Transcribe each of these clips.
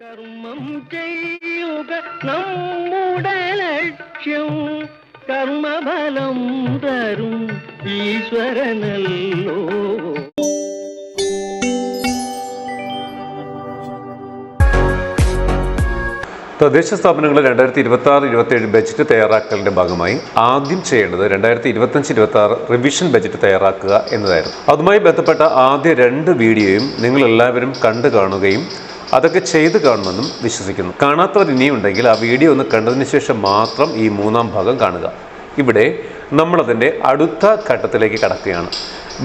കർമ്മം ചെയ്യുക നമ്മുടെ ലക്ഷ്യം, കർമ്മഫലം തരും ഈശ്വരനല്ലോ. തദ്ദേശ സ്ഥാപനങ്ങൾ 2026-27 ബജറ്റ് തയ്യാറാക്കലിന്റെ ഭാഗമായി ആദ്യം ചെയ്യേണ്ടത് 2025-26 റിവിഷൻ ബജറ്റ് തയ്യാറാക്കുക എന്നതായിരുന്നു. അതുമായി ബന്ധപ്പെട്ട ആദ്യ 2 വീഡിയോയും നിങ്ങൾ എല്ലാവരും കണ്ടു കാണുകയും അതൊക്കെ ചെയ്ത് കാണുമെന്നും വിശ്വസിക്കുന്നു. കാണാത്തവർ ഇനിയുണ്ടെങ്കിൽ ആ വീഡിയോ ഒന്ന് കണ്ടതിന് ശേഷം മാത്രം ഈ 3-ാം ഭാഗം കാണുക. ഇവിടെ നമ്മളതിൻ്റെ അടുത്ത ഘട്ടത്തിലേക്ക് കടക്കുകയാണ്.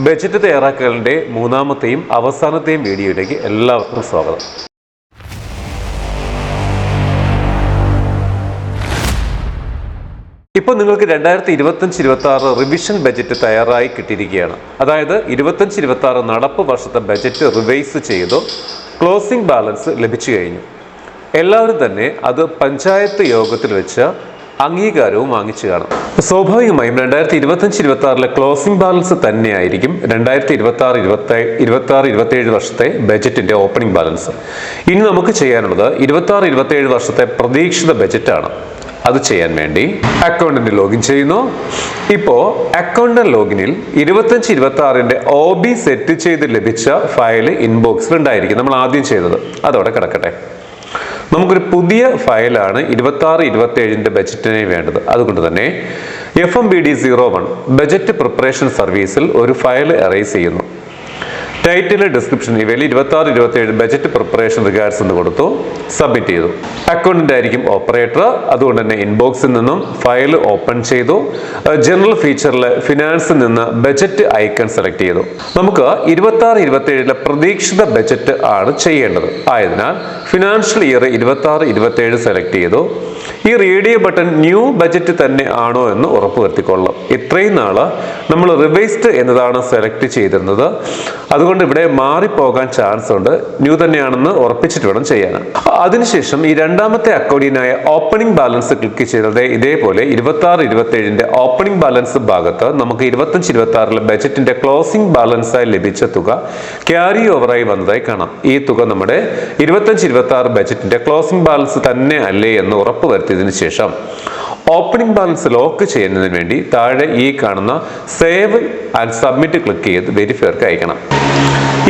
ബജറ്റ് തയ്യാറാക്കലിൻ്റെ 3-ാമത്തെയും അവസാനത്തെയും വീഡിയോയിലേക്ക് എല്ലാവർക്കും സ്വാഗതം. ഇപ്പോൾ നിങ്ങൾക്ക് 2025-26 റിവിഷൻ ബജറ്റ് തയ്യാറായി കിട്ടിയിരിക്കുകയാണ്. അതായത് 25-26 നടപ്പ് വർഷത്തെ ബജറ്റ് റിവൈസ് ചെയ്തു ക്ലോസിംഗ് ബാലൻസ് ലഭിച്ചു കഴിഞ്ഞു. എല്ലാവരും തന്നെ അത് പഞ്ചായത്ത് യോഗത്തിൽ വെച്ച് അംഗീകാരവും വാങ്ങിച്ചു കാണും. സ്വാഭാവികമായും 2025-26 ക്ലോസിംഗ് ബാലൻസ് തന്നെയായിരിക്കും 2026-27 വർഷത്തെ ബജറ്റിന്റെ ഓപ്പണിംഗ് ബാലൻസ്. ഇനി നമുക്ക് ചെയ്യാനുള്ളത് 26-27 വർഷത്തെ പ്രതീക്ഷിത ബജറ്റാണ്. അത് ചെയ്യാൻ വേണ്ടി അക്കൗണ്ടന്റ് ലോഗിൻ ചെയ്യുന്നു. ഇപ്പോൾ അക്കൗണ്ടന്റ് ലോഗിനിൽ 25-26 OB സെറ്റ് ചെയ്ത് ലഭിച്ച ഫയൽ ഇൻബോക്സിൽ ഉണ്ടായിരിക്കും. നമ്മൾ ആദ്യം ചെയ്തത് അതോടെ കിടക്കട്ടെ. നമുക്കൊരു പുതിയ ഫയലാണ് 26-27 ബജറ്റിനെ വേണ്ടത്. അതുകൊണ്ട് തന്നെ FMBD01 ബജറ്റ് പ്രിപ്പറേഷൻ സർവീസിൽ ഒരു ഫയൽ അറേസ് ചെയ്യുന്നു. ടൈറ്റിൽ, ഡിസ്ക്രിപ്ഷൻ ഇവയിൽ 26-27 ബജറ്റ് പ്രിപ്പറേഷൻ റിഗാർഡ്സ് എന്ന് കൊടുത്തു, സബ്മിറ്റ് ചെയ്തു. അക്കൗണ്ടന്റ് ആയിരിക്കും ഓപ്പറേറ്റർ. അതുകൊണ്ട് തന്നെ ഇൻബോക്സിൽ നിന്നും ഫയൽ ഓപ്പൺ ചെയ്തു. ജനറൽ ഫീച്ചറിൽ ഫിനാൻസിൽ നിന്ന് ബജറ്റ് ഐക്കൺ സെലക്ട് ചെയ്തു. നമുക്ക് 26-27 പ്രതീക്ഷിത ബജറ്റ് ആണ് ചെയ്യേണ്ടത്. ആയതിനാൽ ഫിനാൻഷ്യൽ ഇയർ 26-27 സെലക്ട് ചെയ്തു. ഈ റേഡിയോ ബട്ടൺ ന്യൂ ബജറ്റ് തന്നെ ആണോ എന്ന് ഉറപ്പുവരുത്തിക്കൊള്ളാം. ഇത്രയും നാള് നമ്മൾ റിവൈസ്ഡ് എന്നതാണ് സെലക്ട് ചെയ്തിരുന്നത്. അതുകൊണ്ട് ഇവിടെ മാറിപ്പോകാൻ ചാൻസ് ഉണ്ട്. ന്യൂ തന്നെയാണെന്ന് ഉറപ്പിച്ചിട്ട് വേണം ചെയ്യാൻ. അതിനുശേഷം ഈ 2ാമത്തെ അക്കൗണ്ടിനായ ഓപ്പണിംഗ് ബാലൻസ് ക്ലിക്ക് ചെയ്തത് ഇതേപോലെ 26-27 ഓപ്പണിംഗ് ബാലൻസ് ഭാഗത്ത് നമുക്ക് 25-26 ബജറ്റിന്റെ ക്ലോസിംഗ് ബാലൻസായി ലഭിച്ച തുക ക്യാരി ഓവറായി വന്നതായി കാണാം. ഈ തുക നമ്മുടെ 25-26 ബജറ്റിന്റെ ക്ലോസിംഗ് ബാലൻസ് തന്നെ അല്ലേ എന്ന് ഉറപ്പുവരുത്തിയതിനു ശേഷം ഓപ്പണിംഗ് ബാലൻസ് ലോക്ക് ചെയ്യുന്നതിന് വേണ്ടി താഴെ ഈ കാണുന്ന സേവ് ആൻഡ് സബ്മിറ്റ് ക്ലിക്ക് ചെയ്ത് വെരിഫയർക്ക് അയക്കണം.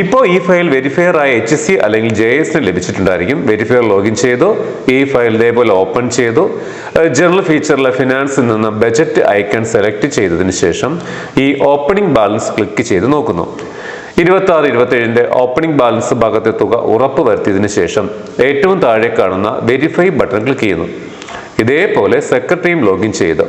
ഇപ്പോൾ ഈ ഫയൽ വെരിഫയർ ആയ HC അല്ലെങ്കിൽ JS ലഭിച്ചിട്ടുണ്ടായിരിക്കും. വെരിഫയർ ലോഗിൻ ചെയ്തു. ഈ ഫയൽ ഇതേപോലെ ഓപ്പൺ ചെയ്തു. ജനറൽ ഫീച്ചറിലെ ഫിനാൻസിൽ നിന്ന് ബജറ്റ് ഐക്കൺ സെലക്ട് ചെയ്തതിന് ശേഷം ഈ ഓപ്പണിംഗ് ബാലൻസ് ക്ലിക്ക് ചെയ്ത് നോക്കുന്നു. 26-27 ഓപ്പണിംഗ് ബാലൻസ് ഭാഗത്തെ തുക ഉറപ്പ് വരുത്തിയതിനു ശേഷം ഏറ്റവും താഴെ കാണുന്ന വെരിഫൈ ബട്ടൺ ക്ലിക്ക് ചെയ്യുന്നു. ഇതേപോലെ സെക്രട്ടറിയും ലോഗിൻ ചെയ്ത്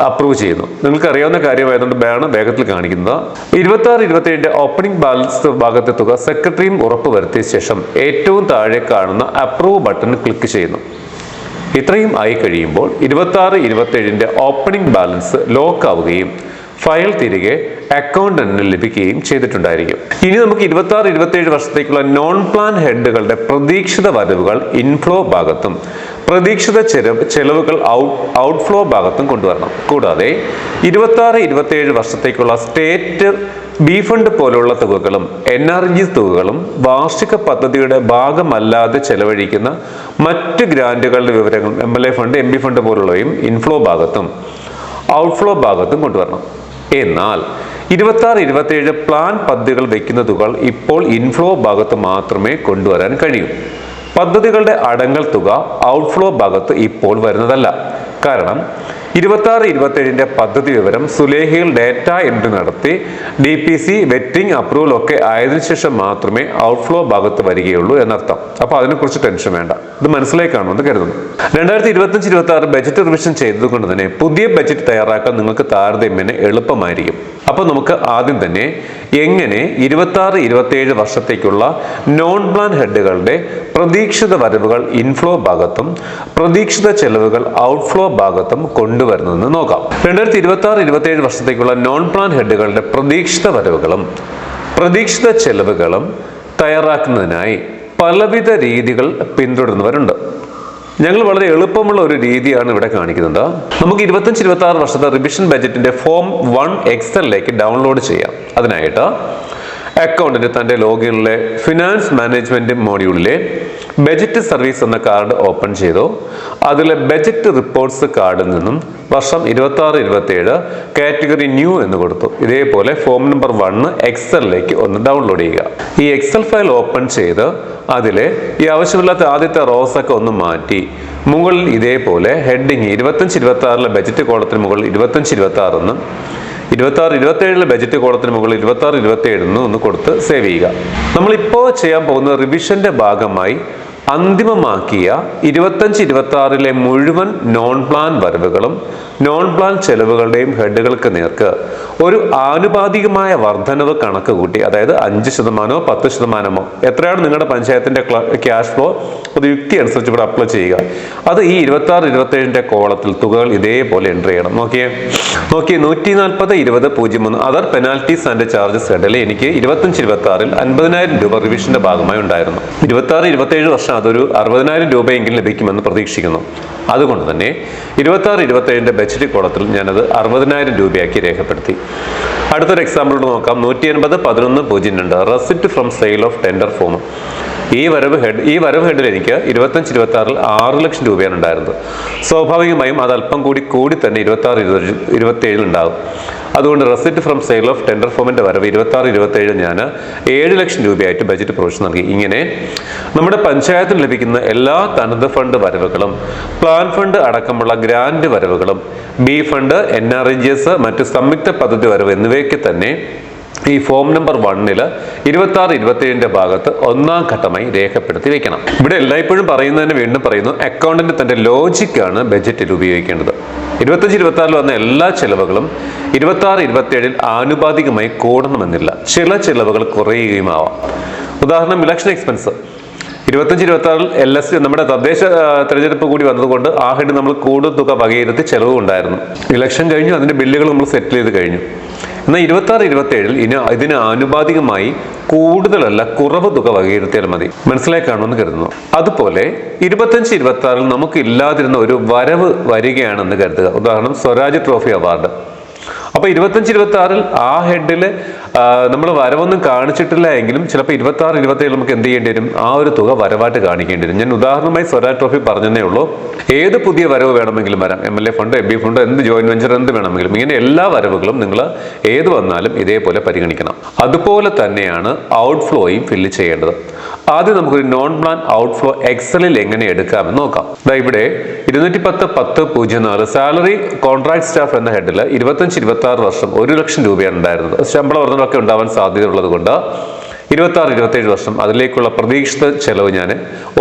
അപ്രൂവ് ചെയ്യുന്നു. നിങ്ങൾക്ക് അറിയാവുന്ന കാര്യമായതുകൊണ്ട് വേഗത്തിൽ കാണിക്കുന്നത്. 26-27 ഓപ്പണിംഗ് ബാലൻസ് ഭാഗത്തെ തുക സെക്രട്ടറിയും ഉറപ്പ് വരുത്തിയ ശേഷം ഏറ്റവും താഴെ കാണുന്ന അപ്രൂവ് ബട്ടൺ ക്ലിക്ക് ചെയ്യുന്നു. ഇത്രയും ആയി കഴിയുമ്പോൾ 26-27 ഓപ്പണിംഗ് ബാലൻസ് ലോക്ക് ആവുകയും ഫയൽ തിരികെ അക്കൗണ്ടന്റിന് ലഭിക്കുകയും ചെയ്തിട്ടുണ്ടായിരിക്കും. ഇനി നമുക്ക് 26-27 വർഷത്തേക്കുള്ള നോൺ പ്ലാൻ ഹെഡുകളുടെ പ്രതീക്ഷിത വരവുകൾ ഇൻഫ്ലോ ഭാഗത്തും പ്രതീക്ഷിത ചെലവുകൾ ഔട്ട്ഫ്ലോ ഭാഗത്തും കൊണ്ടുവരണം. കൂടാതെ 26-27 വർഷത്തേക്കുള്ള സ്റ്റേറ്റ് ബി ഫണ്ട് പോലുള്ള തുകകളും NRG തുകകളും വാർഷിക പദ്ധതിയുടെ ഭാഗമല്ലാതെ ചെലവഴിക്കുന്ന മറ്റ് ഗ്രാന്റുകളുടെ വിവരങ്ങളും MLA ഫണ്ട്, MB ഫണ്ട് പോലുള്ളവയും ഇൻഫ്ലോ ഭാഗത്തും ഔട്ട്ഫ്ലോ ഭാഗത്തും കൊണ്ടുവരണം. എന്നാൽ 26-27 പ്ലാൻ പദ്ധതികൾ വയ്ക്കുന്ന തുകകൾ ഇപ്പോൾ ഇൻഫ്ലോ ഭാഗത്ത് മാത്രമേ കൊണ്ടുവരാൻ കഴിയൂ. പദ്ധതികളുടെ അടങ്കൽ തുക ഔട്ട്ഫ്ലോ ഭാഗത്ത് ഇപ്പോൾ വരുന്നതല്ല. കാരണം 26-27 പദ്ധതി വിവരം സുലേഖയിൽ ഡേറ്റ എൻട്രി നടത്തി DPC വെറ്റിംഗ് അപ്രൂവൽ ഒക്കെ ആയതിനു ശേഷം മാത്രമേ ഔട്ട്ഫ്ലോ ഭാഗത്ത് വരികയുള്ളൂ എന്നർത്ഥം. അപ്പൊ അതിനെക്കുറിച്ച് ടെൻഷൻ വേണ്ട. ഇത് മനസ്സിലായി കാണുമെന്ന് കരുതുന്നു. 2025-26 ബജറ്റ് റിവിഷൻ ചെയ്തതുകൊണ്ട് തന്നെ പുതിയ ബജറ്റ് തയ്യാറാക്കാൻ നിങ്ങൾക്ക് താരതമ്യേന എളുപ്പമായിരിക്കും. അപ്പൊ നമുക്ക് ആദ്യം തന്നെ എങ്ങനെ 26-27 വർഷത്തേക്കുള്ള നോൺ പ്ലാൻ ഹെഡുകളുടെ പ്രതീക്ഷിത വരവുകൾ ഇൻഫ്ലോ ഭാഗത്തും പ്രതീക്ഷിത ചെലവുകൾ ഔട്ട്ഫ്ലോ ഭാഗത്തും കൊണ്ടുവരുന്നതെന്ന് നോക്കാം. 2026-27 വർഷത്തേക്കുള്ള നോൺ പ്ലാൻ ഹെഡുകളുടെ പ്രതീക്ഷിത വരവുകളും പ്രതീക്ഷിത ചെലവുകളും തയ്യാറാക്കുന്നതിനായി പലവിധ രീതികൾ പിന്തുടരുന്നവരുണ്ട്. ഞങ്ങൾ വളരെ എളുപ്പമുള്ള ഒരു രീതിയാണ് ഇവിടെ കാണിക്കുന്നത്. നമുക്ക് 25-26 വർഷത്തെ റിവിഷൻ ബജറ്റിന്റെ ഫോം 1 എക്സലിലേക്ക് ഡൗൺലോഡ് ചെയ്യാം. അതിനായിട്ട് അക്കൗണ്ടിന്റെ തന്റെ ലോഗിനിലെ ഫിനാൻസ് മാനേജ്മെന്റ് മോഡ്യൂളിലെ ബജറ്റ് സർവീസ് എന്ന കാർഡ് ഓപ്പൺ ചെയ്തു. അതിലെ ബജറ്റ് റിപ്പോർട്ട്സ് കാർഡിൽ നിന്നും വർഷം 26-27 കാറ്റഗറി ന്യൂ എന്ന് കൊടുത്തു. ഇതേപോലെ ഫോം നമ്പർ 1 എക്സലിലേക്ക് ഒന്ന് ഡൗൺലോഡ് ചെയ്യുക. ഈ എക്സൽ ഫയൽ ഓപ്പൺ ചെയ്ത് അതിലെ ഈ ആവശ്യമില്ലാത്ത ആദ്യത്തെ റോസ് ഒക്കെ ഒന്ന് മാറ്റി മുകളിൽ ഇതേപോലെ ഹെഡിങ് 25-26 ബജറ്റ് കോളത്തിന് മുകളിൽ 25-26 എന്നും 26-27 ബജറ്റ് കോളത്തിന് മുകളിൽ 26-27 എന്നും ഒന്ന് കൊടുത്ത് സേവ് ചെയ്യുക. നമ്മളിപ്പോൾ ചെയ്യാൻ പോകുന്ന റിവിഷന്റെ ഭാഗമായി അന്തിമമാക്കിയ 25-26 മുഴുവൻ നോൺ പ്ലാൻ വരവുകളും നോൺ പ്ലാൻ ചെലവുകളുടെയും ഹെഡുകൾക്ക് നേർക്ക് ഒരു ആനുപാതികമായ വർധനവ് കണക്ക് കൂട്ടി, അതായത് 5%, 10%, എത്രയാണ് നിങ്ങളുടെ പഞ്ചായത്തിന്റെ ക്യാഷ് ഫ്ലോ ഒരു യുക്തി അനുസരിച്ച് ഇവിടെ അപ്ലൈ ചെയ്യുക. അത് ഈ 26-27 കോളത്തിൽ തുകകൾ ഇതേപോലെ എൻട്രി ചെയ്യണം. നോക്കിയേ 140-20-03 അതർ പെനാൽറ്റീസ് ആൻഡ് ചാർജസ് ഹെഡിൽ എനിക്ക് 25-26 50,000 രൂപ റിവിഷന്റെ ഭാഗമായി ഉണ്ടായിരുന്നു. 26-27 വർഷം അതൊരു 60,000 രൂപയെങ്കിലും ലഭിക്കുമെന്ന് പ്രതീക്ഷിക്കുന്നു. അതുകൊണ്ട് തന്നെ 26-27 ബജറ്റ് കോളത്തിൽ ഞാനത് 60,000 രൂപയാക്കി രേഖപ്പെടുത്തി. അടുത്തൊരു എക്സാമ്പിളോട് നോക്കാം. 180-11-02 receipt from sale of tender form. ഈ വരവ് ഹെഡിൽ എനിക്ക് 25-26 6 ലക്ഷം രൂപയാണ് ഉണ്ടായിരുന്നത്. സ്വാഭാവികമായും അത് അല്പം കൂടി തന്നെ 26-27 ഉണ്ടാകും. അതുകൊണ്ട് receipt from sale of tender ഫോമിന്റെ വരവ് 26-27 ഞാൻ 7 ലക്ഷം രൂപയായിട്ട് ബജറ്റ് പ്രൊവിഷൻ നൽകി. ഇങ്ങനെ നമ്മുടെ പഞ്ചായത്തിന് ലഭിക്കുന്ന എല്ലാ തനത് ഫണ്ട് വരവുകളും പ്ലാൻ ഫണ്ട് അടക്കമുള്ള ഗ്രാന്റ് വരവുകളും ബി ഫണ്ട്, NRGS, മറ്റു സംയുക്ത പദ്ധതി വരവ് എന്നിവയ്ക്ക് തന്നെ ഈ ഫോം നമ്പർ 1 26-27 ഭാഗത്ത് ഒന്നാം ഘട്ടമായി രേഖപ്പെടുത്തി വെക്കണം. ഇവിടെ എല്ലായ്പ്പോഴും പറയുന്നതിന് വീണ്ടും പറയുന്നു, അക്കൗണ്ടിന്റെ തന്റെ ലോജിക്കാണ് ബജറ്റിൽ ഉപയോഗിക്കേണ്ടത്. 25-26 വന്ന എല്ലാ ചെലവുകളും 26-27 ആനുപാതികമായി കൂടണമെന്നില്ല. ചില ചെലവുകൾ കുറയുകയും ആവാം. ഉദാഹരണം ഇലക്ഷൻ എക്സ്പെൻസ് 25-26 LSC നമ്മുടെ തദ്ദേശ തെരഞ്ഞെടുപ്പ് കൂടി വന്നതുകൊണ്ട് ആ ഹെഡ് നമ്മൾ കൂടുതൽ തുക വകയിരുത്തി ചെലവ് ഉണ്ടായിരുന്നു. ഇലക്ഷൻ കഴിഞ്ഞു, അതിന്റെ ബില്ലുകൾ നമ്മൾ സെറ്റിൽ ചെയ്ത് കഴിഞ്ഞു. എന്നാൽ 26-27 ഇതിന് ആനുപാതികമായി കൂടുതലല്ല കുറവ് തുക വകയിരുത്തിയാൽ മതി. മനസ്സിലായി കാണുമെന്ന് കരുതുന്നു. അതുപോലെ 25-26 നമുക്ക് ഇല്ലാതിരുന്ന ഒരു വരവ് വരികയാണെന്ന് കരുതുക. ഉദാഹരണം സ്വരാജ് ട്രോഫി അവാർഡ്. അപ്പൊ 25-26 ആ ഹെഡില് നമ്മൾ വരവൊന്നും കാണിച്ചിട്ടില്ല എങ്കിലും ചിലപ്പോൾ 26-27 നമുക്ക് എന്ത് ചെയ്യേണ്ടി വരും, ആ ഒരു തുക വരവായിട്ട് കാണിക്കേണ്ടി വരും. ഞാൻ ഉദാഹരണമായി സ്വരാജ് ട്രോഫി പറഞ്ഞതേ ഉള്ളൂ. ഏത് പുതിയ വരവ് വേണമെങ്കിലും വരാം, MLA ഫണ്ട്, MB ഫണ്ട്, എന്ത് ജോയിന്റ് വെഞ്ചർ എന്ത് വേണമെങ്കിലും. ഇങ്ങനെ എല്ലാ വരവുകളും നിങ്ങൾ ഏത് വന്നാലും ഇതേപോലെ പരിഗണിക്കണം. അതുപോലെ തന്നെയാണ് ഔട്ട്ഫ്ലോയും ഫില്ല് ചെയ്യേണ്ടത്. ആദ്യം നമുക്കൊരു നോൺ പ്ലാൻ ഔട്ട്ഫ്ലോ എക്സലിൽ എങ്ങനെ എടുക്കാമെന്ന് നോക്കാം. ഇവിടെ 210-10-04 സാലറി കോൺട്രാക്ട് സ്റ്റാഫ് എന്ന ഹെഡിൽ 25-26 വർഷം 1 ലക്ഷം രൂപയാണ് ഉണ്ടായിരുന്നത്. ശമ്പള വർധനമൊക്കെ ഉണ്ടാവാൻ സാധ്യതയുള്ളത് കൊണ്ട് 26-27 വർഷം അതിലേക്കുള്ള പ്രതീക്ഷിത ചെലവ് ഞാൻ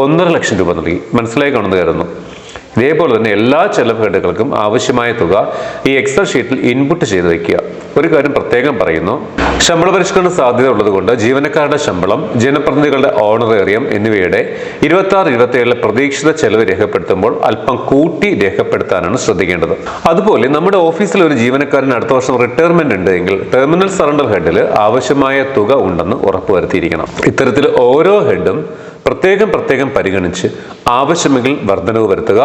1.5 ലക്ഷം രൂപ നൽകി. മനസ്സിലായി കാണുന്നത് കരുതുന്നു. ഇതേപോലെ തന്നെ എല്ലാ ചെലവ് ഹെഡുകൾക്കും ആവശ്യമായ തുക ഈ എക്സൽ ഷീറ്റിൽ ഇൻപുട്ട് ചെയ്ത് വയ്ക്കുക. ഒരു കാര്യം പ്രത്യേകം പറയുന്നു, ശമ്പള പരിഷ്കരണ സാധ്യത ഉള്ളതുകൊണ്ട് ജീവനക്കാരുടെ ശമ്പളം, ജനപ്രതിനിധികളുടെ ഓണറേറിയം എന്നിവയുടെ 26-27 പ്രതീക്ഷിത ചെലവ് രേഖപ്പെടുത്തുമ്പോൾ അല്പം കൂട്ടി രേഖപ്പെടുത്താനാണ് ശ്രദ്ധിക്കേണ്ടത്. അതുപോലെ നമ്മുടെ ഓഫീസിൽ ഒരു ജീവനക്കാരന് അടുത്ത വർഷം റിട്ടയർമെന്റ് ഉണ്ട് എങ്കിൽ ടെർമിനൽ സറണ്ടർ ഹെഡിൽ ആവശ്യമായ തുക ഉണ്ടെന്ന് ഉറപ്പുവരുത്തിയിരിക്കണം. ഇത്തരത്തിൽ ഓരോ ഹെഡും പ്രത്യേകം പരിഗണിച്ച് ആവശ്യമെങ്കിൽ വർധനവ് വരുത്തുക,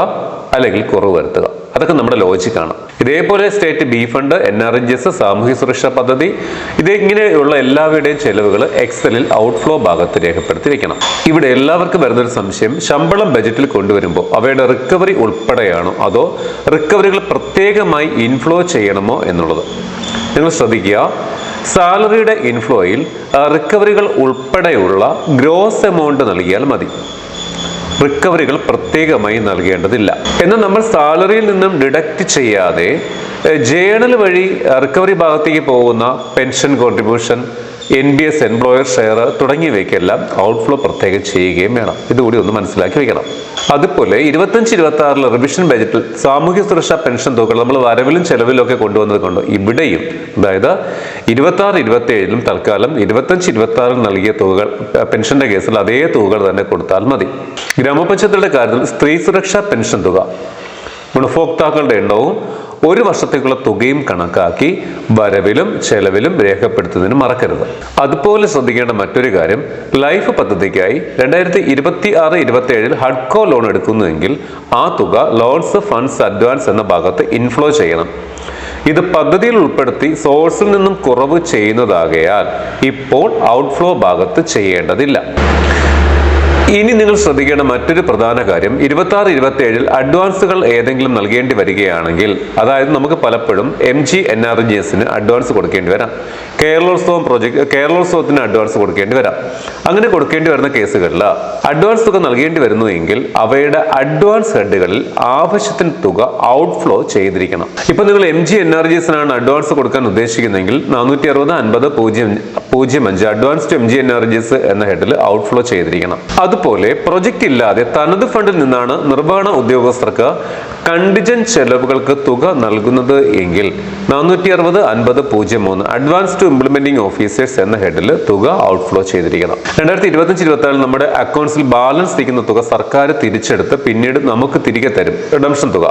അല്ലെങ്കിൽ കുറവ് വരുത്തുക. അതൊക്കെ നമ്മുടെ ലോജിക്കാണ്. ഇതേപോലെ സ്റ്റേറ്റ് ബി ഫണ്ട്, NRGS, സാമൂഹ്യ സുരക്ഷാ പദ്ധതി, ഇതിങ്ങനെയുള്ള എല്ലാവരുടെയും ചെലവുകൾ എക്സലിൽ ഔട്ട്ഫ്ലോ ഭാഗത്ത് രേഖപ്പെടുത്തി വെക്കണം. ഇവിടെ എല്ലാവർക്കും വരുന്നൊരു സംശയം, ശമ്പളം ബജറ്റിൽ കൊണ്ടുവരുമ്പോൾ അവയുടെ റിക്കവറി ഉൾപ്പെടെയാണോ അതോ റിക്കവറികൾ പ്രത്യേകമായി ഇൻഫ്ലോ ചെയ്യണമോ എന്നുള്ളത്. നിങ്ങൾ ശ്രദ്ധിക്കുക, സാലറിയുടെ ഇൻഫ്ലോയിൽ റിക്കവറികൾ ഉൾപ്പെടെയുള്ള ഗ്രോസ് എമൗണ്ട് നൽകിയാൽ മതി. റിക്കവറികൾ പ്രത്യേകമായി നൽകേണ്ടതില്ല. എന്നാൽ നമ്മൾ സാലറിയിൽ നിന്നും ഡിഡക്റ്റ് ചെയ്യാതെ ജേണൽ വഴി റിക്കവറി ഭാഗത്തേക്ക് പോകുന്ന pension contribution, NBS employer share തുടങ്ങിയവയ്ക്കെല്ലാം ഔട്ട്ഫ്ലോ പ്രത്യേകം ചെയ്യുകയും വേണം. ഇതുകൂടി ഒന്ന് മനസ്സിലാക്കി വെക്കണം. അതുപോലെ 25-26 റിവിഷൻ ബജറ്റിൽ സാമൂഹ്യ സുരക്ഷാ പെൻഷൻ തുകകൾ നമ്മൾ വരവിലും ചെലവിലും ഒക്കെ കൊണ്ടുവന്നത് കൊണ്ട് ഇവിടെയും, അതായത് 26-27 തൽക്കാലം 25-26 നൽകിയ തുകകൾ പെൻഷന്റെ കേസിൽ അതേ തുകകൾ തന്നെ കൊടുത്താൽ മതി. ഗ്രാമപഞ്ചായത്തുകളുടെ കാര്യത്തിൽ സ്ത്രീ സുരക്ഷാ പെൻഷൻ തുക, ഗുണഭോക്താക്കളുടെ എണ്ണവും 1 വർഷത്തേക്കുള്ള തുകയും കണക്കാക്കി വരവിലും ചെലവിലും രേഖപ്പെടുത്തുന്നതിന് മറക്കരുത്. അതുപോലെ ശ്രദ്ധിക്കേണ്ട മറ്റൊരു കാര്യം, ലൈഫ് പദ്ധതിക്കായി 2026-27 ഹഡ്കോ ലോൺ എടുക്കുന്നുവെങ്കിൽ ആ തുക ലോൺസ് ഫണ്ട്സ് അഡ്വാൻസ് എന്ന ഭാഗത്ത് ഇൻഫ്ലോ ചെയ്യണം. ഇത് പദ്ധതിയിൽ ഉൾപ്പെടുത്തി സോഴ്സിൽ നിന്നും കുറവ് ചെയ്യുന്നതാകയാൽ ഇപ്പോൾ ഔട്ട്ഫ്ലോ ഭാഗത്ത് ചെയ്യേണ്ടതില്ല. ഇനി നിങ്ങൾ ശ്രദ്ധിക്കേണ്ട മറ്റൊരു പ്രധാന കാര്യം 26-27 അഡ്വാൻസുകൾ ഏതെങ്കിലും നൽകേണ്ടി വരികയാണെങ്കിൽ, അതായത് നമുക്ക് പലപ്പോഴും MGNREGSന് അഡ്വാൻസ് കൊടുക്കേണ്ടി വരാം, കേരളോത്സവത്തിന് അഡ്വാൻസ് കൊടുക്കേണ്ടി വരാം. അങ്ങനെ കൊടുക്കേണ്ടി വരുന്ന കേസുകളിൽ അഡ്വാൻസ് തുക നൽകേണ്ടി വരുന്നു എങ്കിൽ അവയുടെ അഡ്വാൻസ് ഹെഡുകളിൽ ആവശ്യത്തിന് തുക ഔട്ട്ഫ്ലോ ചെയ്തിരിക്കണം. ഇപ്പൊ നിങ്ങൾ MGNREGSനാണ് അഡ്വാൻസ് കൊടുക്കാൻ ഉദ്ദേശിക്കുന്നതെങ്കിൽ 460-50-05 അഡ്വാൻസ് ടു MGNREGS എന്ന ഹെഡിൽ ഔട്ട്ഫ്ലോ ചെയ്തിരിക്കണം. അതുപോലെ പ്രൊജക്ട് ഇല്ലാതെ തനത് ഫണ്ടിൽ നിന്നാണ് നിർവഹണ ഉദ്യോഗസ്ഥർക്ക് കണ്ടിജന്റ് ചെലവുകൾക്ക് തുക നൽകുന്നത് എങ്കിൽ 460-50-03 അഡ്വാൻസ് ടു ഇംപ്ലിമെന്റിംഗ് ഓഫീസേഴ്സ് എന്ന ഹെഡിൽ തുക ഔട്ട്ഫ്ലോ ചെയ്തിരിക്കണം. 2025-26 നമ്മുടെ അക്കൗണ്ട്സിൽ ബാലൻസ് ഇരിക്കുന്ന തുക സർക്കാർ തിരിച്ചെടുത്ത് പിന്നീട് നമുക്ക് തിരികെ തരും, റിഡംഷൻ തുക.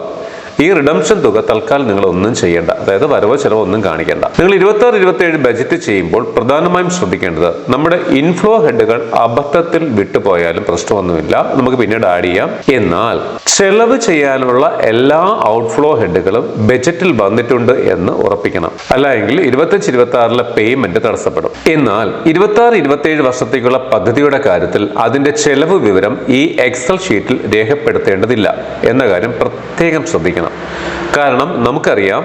ഈ റിഡംഷൻ തുക തൽക്കാലം നിങ്ങൾ ഒന്നും ചെയ്യേണ്ട, അതായത് വരവോ ചെലവോ ഒന്നും കാണിക്കേണ്ട. നിങ്ങൾ 26-27 ബജറ്റ് ചെയ്യുമ്പോൾ പ്രധാനമായും ശ്രദ്ധിക്കേണ്ടത് നമ്മുടെ ഇൻഫ്ലോ ഹെഡുകൾ അബദ്ധത്തിൽ വിട്ടുപോയാലും പ്രശ്നമൊന്നുമില്ല, നമുക്ക് പിന്നീട് ആഡ് ചെയ്യാം. എന്നാൽ ചെലവ് ചെയ്യാനുള്ള എല്ലാ ഔട്ട്ഫ്ലോ ഹെഡുകളും ബജറ്റിൽ വന്നിട്ടുണ്ട് എന്ന് ഉറപ്പിക്കണം. അല്ലെങ്കിൽ 25-26 പേയ്മെന്റ് തടസ്സപ്പെടും. എന്നാൽ 26-27 വർഷത്തേക്കുള്ള പദ്ധതിയുടെ കാര്യത്തിൽ അതിന്റെ ചെലവ് വിവരം ഈ എക്സൽ ഷീറ്റിൽ രേഖപ്പെടുത്തേണ്ടതില്ല എന്ന കാര്യം പ്രത്യേകം ശ്രദ്ധിക്കണം. കാരണം നമുക്കറിയാം,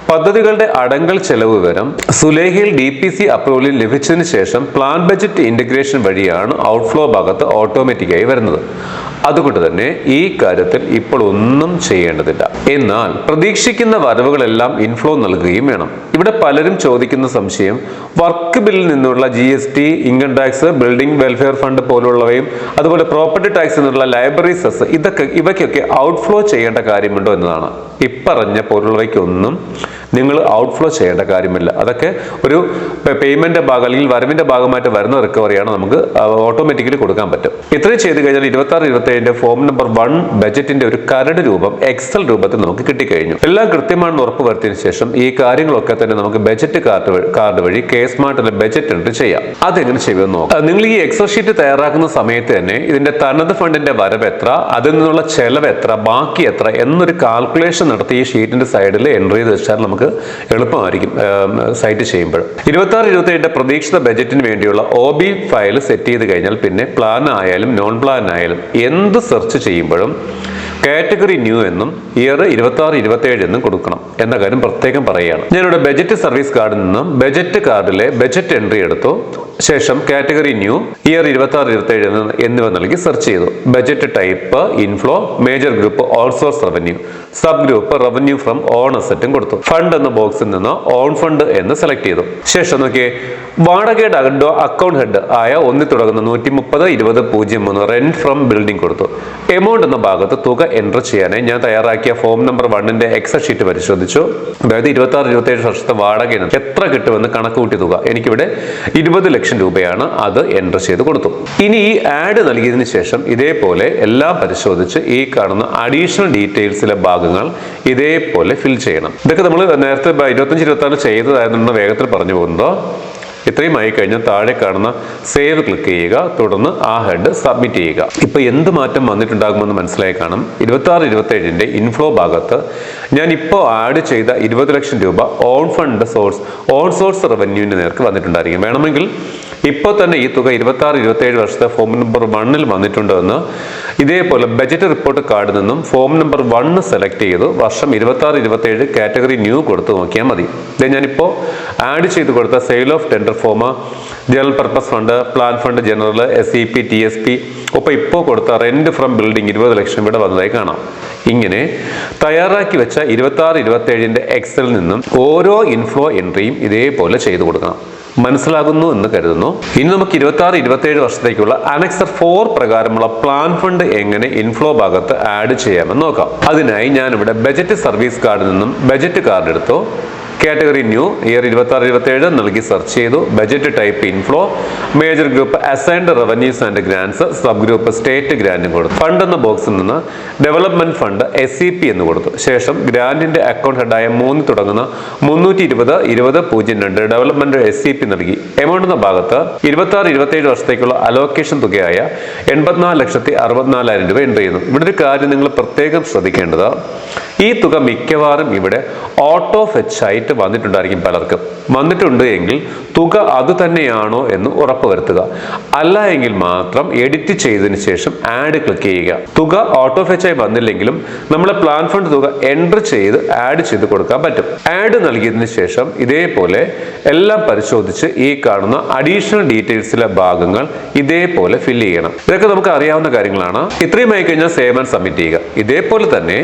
പദ്ധതികളുടെ അടങ്കൽ ചെലവ് വിവരം സുലേഖയിൽ DPC അപ്രൂവലിൽ ലഭിച്ചതിന് ശേഷം പ്ലാൻ ബജറ്റ് ഇന്റഗ്രേഷൻ വഴിയാണ് ഔട്ട്ഫ്ലോ ഭാഗത്ത് ഓട്ടോമാറ്റിക്കായി വരുന്നത്. അതുകൊണ്ട് തന്നെ ഈ കാര്യത്തിൽ ഇപ്പോൾ ഒന്നും ചെയ്യേണ്ടതില്ല. എന്നാൽ പ്രതീക്ഷിക്കുന്ന വരവുകളെല്ലാം ഇൻഫ്ലോ നൽകുകയും വേണം. ഇവിടെ പലരും ചോദിക്കുന്ന സംശയം, വർക്ക് ബില്ലിൽ നിന്നുള്ള GST, income tax, building welfare fund പോലുള്ളവയും അതുപോലെ പ്രോപ്പർട്ടി ടാക്സ് എന്നുള്ള ലൈബ്രറി സെസ് ഇവയ്ക്കൊക്കെ ഔട്ട്ഫ്ലോ ചെയ്യേണ്ട കാര്യമുണ്ടോ എന്നതാണ്. ഇപ്പറഞ്ഞ പോലുള്ളവയ്ക്കൊന്നും നിങ്ങൾ ഔട്ട്ഫ്ലോ ചെയ്യേണ്ട കാര്യമില്ല. അതൊക്കെ ഒരു പേയ്മെന്റ് ഭാഗം അല്ലെങ്കിൽ വരവിന്റെ ഭാഗമായിട്ട് വരുന്ന റിക്കവറിയാണ്, നമുക്ക് ഓട്ടോമാറ്റിക്കലി കൊടുക്കാൻ പറ്റും. ഇത്രയും ചെയ്ത് കഴിഞ്ഞാൽ 26-27 ഫോം നമ്പർ 1 ബജറ്റിന്റെ ഒരു കരട് രൂപം എക്സൽ രൂപത്തിൽ നമുക്ക് കിട്ടിക്കഴിഞ്ഞു. എല്ലാം കൃത്യമാണെന്ന് ഉറപ്പ് വരുത്തിയതിനു ശേഷം ഈ കാര്യങ്ങളൊക്കെ തന്നെ നമുക്ക് ബജറ്റ് കാർഡ് വഴി K-സ്മാർട്ടിലെ ബജറ്റ് എൻട്രി ചെയ്യാം. അതെങ്ങനെ ചെയ്യുമെന്ന് നോക്കാം. നിങ്ങൾ ഈ എക്സൽ ഷീറ്റ് തയ്യാറാക്കുന്ന സമയത്ത് തന്നെ ഇതിന്റെ തനത് ഫണ്ടിന്റെ വരവ് എത്ര, അതിൽ നിന്നുള്ള ചെലവ് എത്ര, ബാക്കി എത്ര എന്നൊരു കാൽക്കുലേഷൻ നടത്തി ഈ ഷീറ്റിന്റെ സൈഡിൽ എൻട്രി ചെയ്ത് വെച്ചാൽ നമുക്ക് എളുപ്പമായിരിക്കും സൈറ്റ് ചെയ്യുമ്പോൾ. 26-27 പ്രതീക്ഷിത ബജറ്റിന് വേണ്ടിയുള്ള OB ഫയൽ സെറ്റ് ചെയ്ത് കഴിഞ്ഞാൽ പിന്നെ പ്ലാൻ ആയാലും നോൺ പ്ലാൻ ആയാലും എന്ത് സെർച്ച് ചെയ്യുമ്പോഴും കാറ്റഗറി ന്യൂ എന്നും ഇയർ 26-27 എന്നും കൊടുക്കണം എന്ന കാര്യം പ്രത്യേകം പറയുകയാണ്. ഞാനിവിടെ ബജറ്റ് സർവീസ് കാർഡിൽ നിന്നും ബജറ്റ് കാർഡിലെ ബജറ്റ് എൻട്രി എടുത്തു. ശേഷം കാറ്റഗറി ന്യൂ, ഇയർ 26-27 എന്നിവ നൽകി സെർച്ച് ചെയ്തു. Budget type inflow, major group all source revenue, sub group revenue from own അസറ്റും കൊടുത്തു. ഫണ്ട് എന്ന ബോക്സിൽ നിന്ന് ഓൺ ഫണ്ട് എന്ന് സെലക്ട് ചെയ്തു. ശേഷം നോക്കിയേ, വാടകയുടെ അക്കൗണ്ട് ഹെഡ് ആയ 1 തുടങ്ങുന്ന 130-20-03 റെന്റ് ഫ്രം ബിൽഡിംഗ് കൊടുത്തു. എമൗണ്ട് എന്ന ഭാഗത്ത് തുക എൻറ്റർ ചെയ്യാനായി ഞാൻ തയ്യാറാക്കിയ ഫോം നമ്പർ 1ന്റെ എക്സൽ ഷീറ്റ് പരിശോധിച്ചു. അതായത് 26-27 വർഷത്തെ വാടക എത്ര കിട്ടുമെന്ന് കണക്ക് കൂട്ടിയ തുക എനിക്കിവിടെ 20 ലക്ഷം രൂപയാണ്. അത് എൻറ്റർ ചെയ്ത് കൊടുത്തു. ഇനി ഈ ആഡ് നൽകിയതിനു ശേഷം ഇതേപോലെ എല്ലാം പരിശോധിച്ച് ഈ കാണുന്ന അഡീഷണൽ ഡീറ്റെയിൽസിലെ ഭാഗങ്ങൾ ഇതേപോലെ ഫിൽ ചെയ്യണം. ഇതൊക്കെ നമ്മൾ നേരത്തെ 25-26 ചെയ്തതായതുകൊണ്ട് വേഗത്തിൽ പറഞ്ഞു പോകുന്നത്. ഇത്രയും ആയി കഴിഞ്ഞാൽ താഴെ കാണുന്ന സേവ് ക്ലിക്ക് ചെയ്യുക. തുടർന്ന് ആ ഹെഡ് സബ്മിറ്റ് ചെയ്യുക. ഇപ്പൊ എന്ത് മാറ്റം വന്നിട്ടുണ്ടാകുമെന്ന് മനസ്സിലായി കാണും. 26-27 ഇൻഫ്ലോ ഭാഗത്ത് ഞാൻ ഇപ്പോൾ ആഡ് ചെയ്ത 20 ലക്ഷം രൂപ ഓൺ സോഴ്സ് റവന്യൂവിന്റെ നേർക്ക് വന്നിട്ടുണ്ടായിരിക്കും. വേണമെങ്കിൽ ഇപ്പോൾ തന്നെ ഈ തുക 26-27 വർഷത്തെ ഫോം നമ്പർ 1ൽ വന്നിട്ടുണ്ടോ എന്ന് ഇതേപോലെ ബജറ്റ് റിപ്പോർട്ട് കാർഡിൽ നിന്നും ഫോം നമ്പർ 1 സെലക്ട് ചെയ്ത് വർഷം 26-27 കാറ്റഗറി ന്യൂ കൊടുത്ത് നോക്കിയാൽ മതി. ഇത് ഞാനിപ്പോൾ ആഡ് ചെയ്ത് കൊടുത്ത sale of tender form, general purpose fund, plan fund general, SEP, TSP ഒപ്പം ഇപ്പോൾ കൊടുത്ത റെന്റ് ഫ്രം ബിൽഡിംഗ് 20 ലക്ഷം ഇവിടെ വന്നതായി കാണാം. ഇങ്ങനെ തയ്യാറാക്കി വെച്ച 26-27 എക്സലിൽ നിന്നും ഓരോ ഇൻഫ്ലോ എൻട്രിയും ഇതേപോലെ ചെയ്തു കൊടുക്കണം. മനസ്സിലാകുന്നു എന്ന് കരുതുന്നു. ഇനി നമുക്ക് 26-27 വർഷത്തേക്കുള്ള അനക്സർ 4 പ്രകാരമുള്ള പ്ലാൻ ഫണ്ട് എങ്ങനെ ഇൻഫ്ലോ ഭാഗത്ത് ആഡ് ചെയ്യാമെന്ന് നോക്കാം. അതിനായി ഞാനിവിടെ ബജറ്റ് സർവീസ് കാർഡിൽ നിന്നും ബജറ്റ് കാർഡ് എടുത്തു. കാറ്റഗറി ന്യൂ, ഇയർ 26-27 നൽകി സെർച്ച് ചെയ്തു. Budget type inflow, major group assigned revenues and grants, sub group state ഗ്രാൻഡും കൊടുത്തു. ഫണ്ട് എന്ന ബോക്സിൽ നിന്ന് ഡെവലപ്മെന്റ് ഫണ്ട് SEP എന്ന് കൊടുത്തു. ശേഷം ഗ്രാൻഡിന്റെ അക്കൗണ്ട് ഹെഡായ 3 തുടങ്ങുന്ന 320-20-02 ഡെവലപ്മെന്റ് SEP നൽകി. എമൗണ്ട് എന്ന ഭാഗത്ത് 26-27 വർഷത്തേക്കുള്ള അലോക്കേഷൻ തുകയായ 84,64,000 രൂപ എൻട്രി ചെയ്യുന്നു. ഇവിടെ ഒരു കാര്യം നിങ്ങൾ പ്രത്യേകം ശ്രദ്ധിക്കേണ്ടത്, ഈ തുക മിക്കവാറും ഇവിടെ ഓട്ടോ ഫെച്ച് ആയിട്ട് വന്നിട്ടുണ്ടായിരിക്കും പലർക്കും. വന്നിട്ടുണ്ട് എങ്കിൽ തുക അത് തന്നെയാണോ എന്ന് ഉറപ്പുവരുത്തുക. അല്ല എങ്കിൽ മാത്രം എഡിറ്റ് ചെയ്തതിന് ശേഷം ആഡ് ക്ലിക്ക് ചെയ്യുക. തുക ഓട്ടോ ഫെച്ച് ആയി വന്നില്ലെങ്കിലും നമ്മളെ പ്ലാൻ ഫണ്ട് തുക എൻ്റർ ചെയ്ത് ആഡ് ചെയ്ത് കൊടുക്കാൻ പറ്റും. ആഡ് നൽകിയതിനു ശേഷം ഇതേപോലെ എല്ലാം പരിശോധിച്ച് ഈ കാണുന്ന അഡീഷണൽ ഡീറ്റെയിൽസിലെ ഭാഗങ്ങൾ ഇതേപോലെ ഫില്ല് ചെയ്യണം. ഇതൊക്കെ നമുക്ക് അറിയാവുന്ന കാര്യങ്ങളാണ്. ഇത്രയും ആയി കഴിഞ്ഞാൽ സേവ് ആൻഡ് സബ്മിറ്റ് ചെയ്യുക. ഇതേപോലെ തന്നെ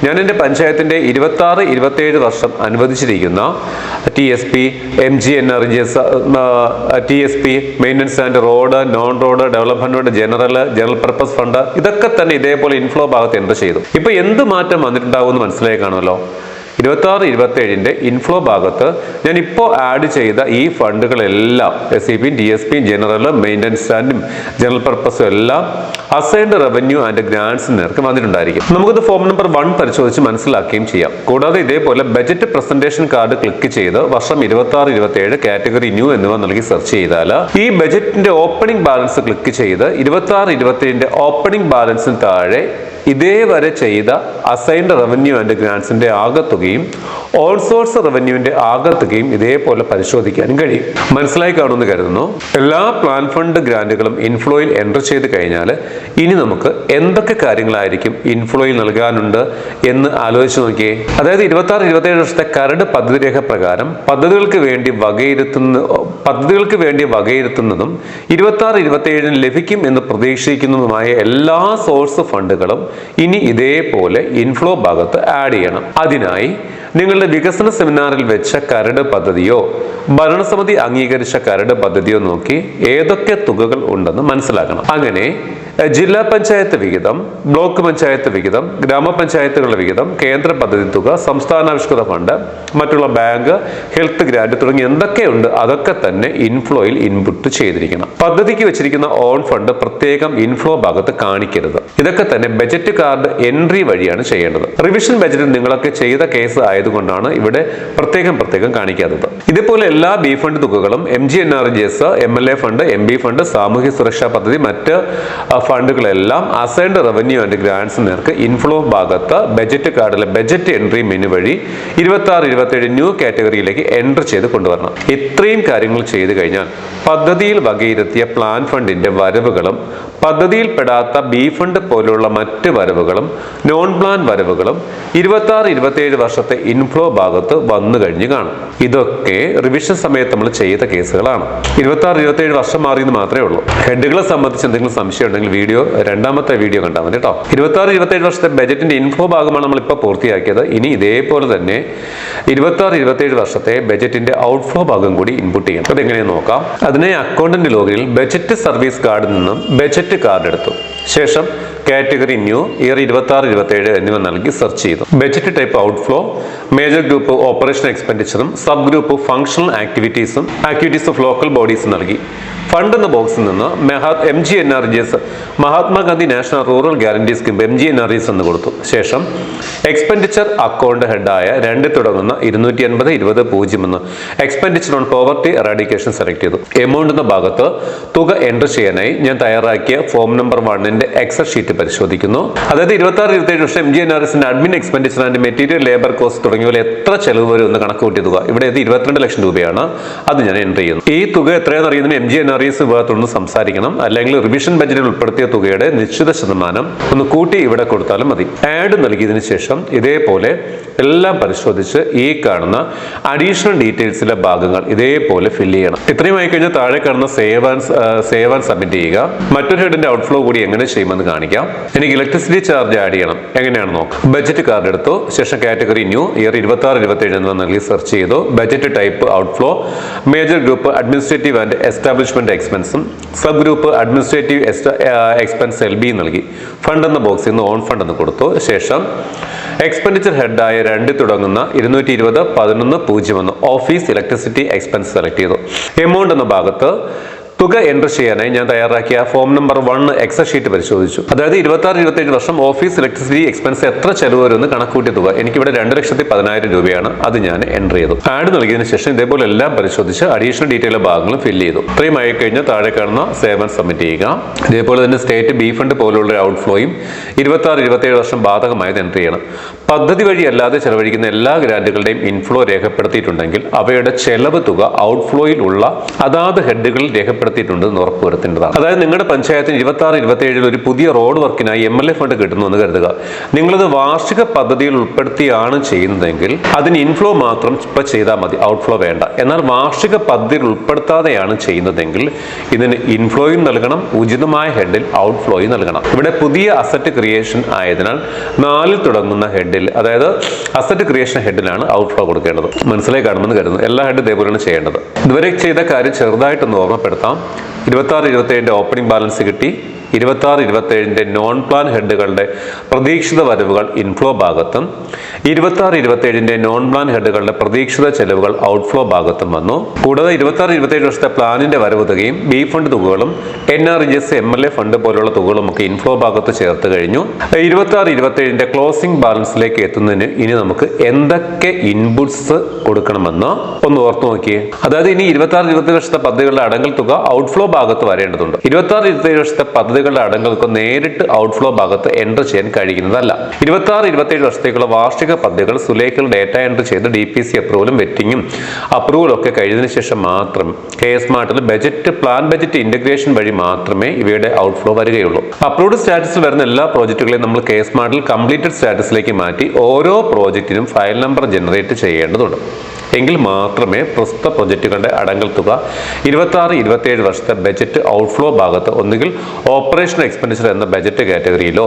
ഞാൻ എൻ്റെ പഞ്ചായത്തിന്റെ 26-27 വർഷം അനുവദിച്ചിരിക്കുന്ന TSP, MGNRGS, TSP, maintenance and road, non road, development fund, general purpose fund, ഇതൊക്കെ തന്നെ ഇതേപോലെ ഇൻഫ്ലോ ഭാഗത്ത് എൻ്റർ ചെയ്തു. ഇപ്പൊ എന്ത് മാറ്റം വന്നിട്ടുണ്ടാവും എന്ന് മനസ്സിലായി കാണുമല്ലോ. 26-27 ഇൻഫ്ലോ ഭാഗത്ത് ഞാൻ ഇപ്പോൾ ആഡ് ചെയ്ത ഈ ഫണ്ടുകളെല്ലാം SEP, TSP, general, maintenance and general പർപ്പസും എല്ലാം അസൈൻഡ് റവന്യൂ ആൻഡ് ഗ്രാൻസ് നേർക്ക് വന്നിട്ടുണ്ടായിരിക്കും. നമുക്കത് ഫോം നമ്പർ 1 പരിശോധിച്ച് മനസ്സിലാക്കുകയും ചെയ്യാം. കൂടാതെ ഇതേപോലെ ബജറ്റ് പ്രസന്റേഷൻ കാർഡ് ക്ലിക്ക് ചെയ്ത് വർഷം 26-27 കാറ്റഗറി ന്യൂ എന്നിവ നൽകി സെർച്ച് ചെയ്താൽ ഈ ബജറ്റിന്റെ ഓപ്പണിംഗ് ബാലൻസ് ക്ലിക്ക് ചെയ്ത് 26-27 ഓപ്പണിംഗ് ബാലൻസിന് താഴെ ഇതേവരെ ചെയ്ത അസൈൻഡ് റവന്യൂ ആൻഡ് ഗ്രാൻസിന്റെ ആകത്തുകയും ഓൾ സോഴ്സ് റവന്യൂവിന്റെ ആകത്തുകയും ഇതേപോലെ പരിശോധിക്കാനും കഴിയും. മനസ്സിലായി കാണുമെന്ന് കരുതുന്നു. എല്ലാ പ്ലാൻ ഫണ്ട് ഗ്രാന്റുകളും ഇൻഫ്ലോയിൽ എൻ്റർ ചെയ്ത് കഴിഞ്ഞാൽ ഇനി നമുക്ക് എന്തൊക്കെ കാര്യങ്ങളായിരിക്കും ഇൻഫ്ലോയിൽ നൽകാനുണ്ട് എന്ന് ആലോചിച്ച് നോക്കിയേ. അതായത് 26-27 വർഷത്തെ കരട് പദ്ധതി രേഖ പ്രകാരം പദ്ധതികൾക്ക് വേണ്ടി വകയിരുത്തുന്നതും 26-27 ലഭിക്കും എന്ന് പ്രതീക്ഷിക്കുന്നതുമായ എല്ലാ സോഴ്സ് ഫണ്ടുകളും ഇനി ഇതേപോലെ ഇൻഫ്ലോ ഭാഗത്ത് ആഡ് ചെയ്യണം. അതിനായി നിങ്ങളുടെ വികസന സെമിനാറിൽ വെച്ച കരട് പദ്ധതിയോ ഭരണസമിതി അംഗീകരിച്ച കരട് പദ്ധതിയോ നോക്കി ഏതൊക്കെ തുകകൾ ഉണ്ടെന്ന് മനസ്സിലാക്കണം. അങ്ങനെ ജില്ലാ പഞ്ചായത്ത് വിഹിതം, ബ്ലോക്ക് പഞ്ചായത്ത് വിഹിതം, ഗ്രാമപഞ്ചായത്തുകളുടെ വിഹിതം, കേന്ദ്ര പദ്ധതി തുക, സംസ്ഥാനാവിഷ്കൃത ഫണ്ട്, മറ്റുള്ള ബാങ്ക്, ഹെൽത്ത് ഗ്രാന്റ് തുടങ്ങി എന്തൊക്കെയുണ്ട് അതൊക്കെ തന്നെ ഇൻഫ്ലോയിൽ ഇൻപുട്ട് ചെയ്തിരിക്കണം. പദ്ധതിക്ക് വെച്ചിരിക്കുന്ന ഓൺ ഫണ്ട് പ്രത്യേകം ഇൻഫ്ലോ ഭാഗത്ത് കാണിക്കരുത്. ഇതൊക്കെ തന്നെ ബജറ്റ് കാർഡ് എൻട്രി വഴിയാണ് ചെയ്യേണ്ടത്. റിവിഷൻ ബജറ്റിൽ നിങ്ങളൊക്കെ ചെയ്ത കേസ് ആയതുകൊണ്ടാണ് ഇവിടെ പ്രത്യേകം കാണിക്കാത്തത്. ഇതേപോലെ എല്ലാ ബി ഫണ്ട് തുകകളും MGNRGS, MLA fund, MB fund, സാമൂഹ്യ സുരക്ഷാ പദ്ധതി, മറ്റ് ഫണ്ടുകളെല്ലാം അസൈൻഡ് റവന്യൂ ആൻഡ് ഗ്രാൻസ് നേർക്ക് ഇൻഫ്ലോ ഭാഗത്ത് ബജറ്റ് കാർഡിലെ ബജറ്റ് എൻട്രി മെനു വഴി 26-27 ന്യൂ കാറ്റഗറിയിലേക്ക് എൻ്റർ ചെയ്ത് കൊണ്ടുവരണം. ഇത്രയും കാര്യങ്ങൾ ചെയ്തു കഴിഞ്ഞാൽ പദ്ധതിയിൽ വകയിരുത്തിയ പ്ലാൻ ഫണ്ടിന്റെ വരവുകളും പദ്ധതിയിൽ പെടാത്ത ബി ഫണ്ട് പോലുള്ള മറ്റ് വരവുകളും നോൺ പ്ലാൻ വരവുകളും 26-27 വർഷത്തെ ഇൻഫ്ലോ ഭാഗത്ത് വന്നു കഴിഞ്ഞ് കാണും. ഇതൊക്കെ റിവിഷൻ സമയത്ത് നമ്മൾ ചെയ്ത കേസുകളാണ്. 26-27 വർഷം മാറിയെന്ന് മാത്രമേ ഉള്ളൂ. ഹെഡുകളെ സംബന്ധിച്ച് എന്തെങ്കിലും സംശയം ഉണ്ടെങ്കിൽ രണ്ടാമത്തെ വീഡിയോ കണ്ടാൽ മതി കേട്ടോ. 26-27 വർഷത്തെ ബജറ്റിന്റെ ഇൻഫോ ഭാഗമാണ് നമ്മൾ ഇപ്പോൾ പൂർത്തിയാക്കിയത്. ഇനി ഇതേപോലെ തന്നെ 26-27 വർഷത്തെ ബജറ്റിന്റെ ഔട്ട്ഫ്ലോ ഭാഗം കൂടി ഇൻപുട്ട് ചെയ്യണം. അതെങ്ങനെയെന്ന് നോക്കാം. അതിനെ അക്കൗണ്ടന്റ് ലോഗിനിൽ ബജറ്റ് സർവീസ് കാർഡിൽ നിന്നും ബജറ്റ് കാർഡ് എടുത്തു. ശേഷം കാറ്റഗറി ന്യൂ, ഇയർ 26-27 എന്നിവ നൽകി സെർച്ച് ചെയ്തു. Budget type outflow, major group operation എക്സ്പെൻഡിച്ചറും sub group functional activities of local bodies നൽകി. ഫണ്ട് എന്ന ബോക്സിൽ നിന്ന് MGNRGS, Mahatma Gandhi national rural guarantee scheme MGNRGS എന്ന് കൊടുത്തു. ശേഷം എക്സ്പെൻഡിച്ചർ അക്കൗണ്ട് ഹെഡായ 2 തുടങ്ങുന്ന 280-20 expenditure on poverty eradication select ചെയ്തു. എമൗണ്ട് എന്ന ഭാഗത്ത് തുക എൻ്റർ ചെയ്യാനായി ഞാൻ തയ്യാറാക്കിയ ഫോം നമ്പർ 1 എക്സൽ ഷീറ്റ് പരിശോധിക്കുന്നു. അതായത് 26-27 വർഷം MGNRGSന്റെ admin expenditure and material labour cost തുടങ്ങിയവ എത്ര ചെലവ് വരും എന്ന് കണക്ക് കൂട്ടിയ തുക. ഇവിടെ 22 ലക്ഷം രൂപയാണ്. അത് ഞാൻ എൻ്റർ ചെയ്യുന്നു. ഈ തുക എത്രയാണെന്ന് അറിയുന്നതിന് MGNRGS വിഭാഗത്തോട് സംസാരിക്കണം. അല്ലെങ്കിൽ റിവിഷൻ ബജറ്റിൽ ഉൾപ്പെടുത്തിയ തുകയുടെ നിശ്ചിത ശതമാനം ഒന്ന് കൂട്ടി ഇവിടെ കൊടുത്താലും മതി. ആഡ് നൽകിയതിനു ശേഷം ഇതേപോലെ എല്ലാം പരിശോധിച്ച് ഈ കാണുന്ന അഡീഷണൽ ഡീറ്റെയിൽസിലെ ഭാഗങ്ങൾ ഇതേപോലെ ഫില്ല് ചെയ്യണം. ഇത്രയും ആയി കഴിഞ്ഞാൽ താഴെ കാണുന്ന സേവ് ആൻഡ് സബ്മിറ്റ് ചെയ്യുക. മറ്റൊരു ഹെഡിന്റെ ഔട്ട്ഫ്ലോ കൂടി എങ്ങനെ ചെയ്യുമെന്ന് കാണിക്കാം. എനിക്ക് ഇലക്ട്രിസിറ്റി ചാർജ് ആഡ് ചെയ്യണം. എങ്ങനെയാണ് നോക്കാം. ബജറ്റ് കാർഡ് എടുത്തു. ശേഷം കാറ്റഗറി ന്യൂ, ഇയർ 26-27 എന്നിവ നൽകി സെർച്ച് ചെയ്തു. Budget type outflow, major group administrative and establishment എക്സ്പെൻസും sub group administrative expense LB നൽകി. ഫണ്ട് എന്ന ബോക്സിൽ നിന്ന് ഓൺ ഫണ്ട് എന്ന് കൊടുത്തു. ശേഷം എക്സ്പെൻഡിച്ചർ ഹെഡായ 2 തുടങ്ങുന്ന 220-11-01 ഓഫീസ് ഇലക്ട്രിസിറ്റി എക്സ്പെൻസ് സെലക്ട് ചെയ്തു. എമൗണ്ട് എന്ന ഭാഗത്ത് തുക എൻട്രി ചെയ്യാനായി ഞാൻ തയ്യാറാക്കിയ ഫോം നമ്പർ 1 എക്സൽ ഷീറ്റ് പരിശോധിച്ചു. അതായത് 26-27 വർഷം ഓഫീസ് ഇലക്ട്രിസിറ്റി എക്സ്പെൻസ് എത്ര ചെലവ് വരുമെന്ന് കണക്കൂട്ടിയ തുക എനിക്കിവിടെ 2,10,000 രൂപയാണ്. അത് ഞാൻ എൻട്രി ചെയ്തു. ആഡ് നൽകിയതിനു ശേഷം ഇതേപോലെ എല്ലാം പരിശോധിച്ച് അഡീഷണൽ ഡീറ്റെയിൽ ഭാഗങ്ങളും ഫില്ല് ചെയ്തു. ഇത്രയും ആയി കഴിഞ്ഞാൽ താഴെ കാണുന്ന സേവൻ സബ്മിറ്റ് ചെയ്യുക. ഇതേപോലെ തന്നെ സ്റ്റേറ്റ് ബി ഫണ്ട് പോലുള്ള ഔട്ട്ഫ്ലോയും 26-27 വർഷം ബാധകമായത് എൻട്രി ചെയ്യണം. പദ്ധതി വഴി അല്ലാതെ ചെലവഴിക്കുന്ന എല്ലാ ഗ്രാന്റുകളുടെയും ഇൻഫ്ലോ രേഖപ്പെടുത്തിയിട്ടുണ്ടെങ്കിൽ അവയുടെ ചെലവ് തുക ഔട്ട്ഫ്ലോയിൽ ഉള്ള അതാത് ഹെഡുകളിൽ രേഖപ്പെടുത്തിയിട്ടുണ്ടെന്ന് ഉറപ്പുവരുത്തേണ്ടതാണ്. അതായത് നിങ്ങളുടെ പഞ്ചായത്തിന് 26-27 ഒരു പുതിയ റോഡ് വർക്കിനായി MLA ഫണ്ട് കിട്ടുന്നു കരുതുക. നിങ്ങളത് വാർഷിക പദ്ധതിയിൽ ഉൾപ്പെടുത്തിയാണ് ചെയ്യുന്നതെങ്കിൽ അതിന് ഇൻഫ്ലോ മാത്രം ഇപ്പൊ ചെയ്താൽ മതി, ഔട്ട്ഫ്ലോ വേണ്ട. എന്നാൽ വാർഷിക പദ്ധതിയിൽ ഉൾപ്പെടുത്താതെയാണ് ചെയ്യുന്നതെങ്കിൽ ഇതിന് ഇൻഫ്ലോയും നൽകണം, ഉചിതമായ ഹെഡിൽ ഔട്ട്ഫ്ലോയും നൽകണം. ഇവിടെ പുതിയ അസറ്റ് ക്രിയേഷൻ ആയതിനാൽ 4 തുടങ്ങുന്ന ഹെഡിൽ, അതായത് അസറ്റ് ക്രിയേഷൻ ഹെഡിലാണ് ഔട്ട്ഫ്ലോ കൊടുക്കേണ്ടത്. മനസ്സിലായി കാണുമെന്ന് കരുതുന്നു. എല്ലാ ഹെഡ് ഇതേപോലെയാണ് ചെയ്യേണ്ടത്. ഇതുവരെ ചെയ്ത കാര്യം ചെറുതായിട്ടൊന്ന് ഓർമ്മപ്പെടുത്താം. 26-27 ഓപ്പണിംഗ് ബാലൻസ് കിട്ടി. 26-27 നോൺ പ്ലാൻ ഹെഡുകളുടെ പ്രതീക്ഷിത വരവുകൾ ഇൻഫ്ലോ ഭാഗത്തും 26-27 നോൺ പ്ലാൻ ഹെഡുകളുടെ പ്രതീക്ഷിത ചെലവുകൾ ഔട്ട്ഫ്ലോ ഭാഗത്തും വന്നു. കൂടാതെ 26-27 വർഷത്തെ പ്ലാനിന്റെ വരവ് തുകയും ബി ഫണ്ട് തുകകളും NREGS MLA ഫണ്ട് പോലുള്ള തുകകളും ഒക്കെ ഇൻഫ്ലോ ഭാഗത്ത് ചേർത്ത് കഴിഞ്ഞു. 26-27 ക്ലോസിംഗ് ബാലൻസിലേക്ക് എത്തുന്നതിന് ഇനി നമുക്ക് എന്തൊക്കെ ഇൻപുട്സ് കൊടുക്കണമെന്ന് ഒന്ന് ഓർത്തു നോക്കിയേ. അതായത് ഇനി 26-27 വർഷത്തെ പദ്ധതികളുടെ അടങ്കൽ തുക ഔട്ട്ഫ്ലോ ഭാഗത്ത് വരേണ്ടതുണ്ട്. 26-27 വർഷത്തെ പദ്ധതികളുടെ അടങ്കൾക്ക് നേരിട്ട് ഔട്ട്ഫ്ലോ ഭാഗത്ത് എൻട്രി ചെയ്യാൻ കഴിയുന്നതല്ല. 26-27 വർഷത്തേക്കുള്ള വാർഷിക പദ്ധതികൾ സുലേഖയിൽ ഡേറ്റ എൻട്രി ചെയ്ത് DPC അപ്രൂവലും വെറ്റിങ്ങും അപ്രൂവലും ഒക്കെ കഴിഞ്ഞതിന് ശേഷം മാത്രം KSMARTൽ പ്ലാൻ ബജറ്റ് ഇന്റഗ്രേഷൻ വഴി മാത്രമേ ഇവയുടെ ഔട്ട്ഫ്ലോ വരികയുള്ളൂ. അപ്രൂവ്ഡ് സ്റ്റാറ്റസിൽ വരുന്ന എല്ലാ പ്രോജക്റ്റുകളെയും നമ്മൾ KSMARTൽ കംപ്ലീറ്റഡ് സ്റ്റാറ്റസിലേക്ക് മാറ്റി ഓരോ പ്രോജക്റ്റിനും ഫയൽ നമ്പർ ജനറേറ്റ് ചെയ്യേണ്ടതുണ്ട്. എങ്കിൽ മാത്രമേ പ്രസ്തുത പ്രൊജക്റ്റുകളുടെ അടങ്കൽ തുക 26-27 വർഷത്തെ ബജറ്റ് ഔട്ട്ഫ്ലോ ഭാഗത്ത് ഒന്നുകിൽ ഓപ്പറേഷൻ എക്സ്പെൻഡിച്ചർ എന്ന ബജറ്റ് കാറ്റഗറിയിലോ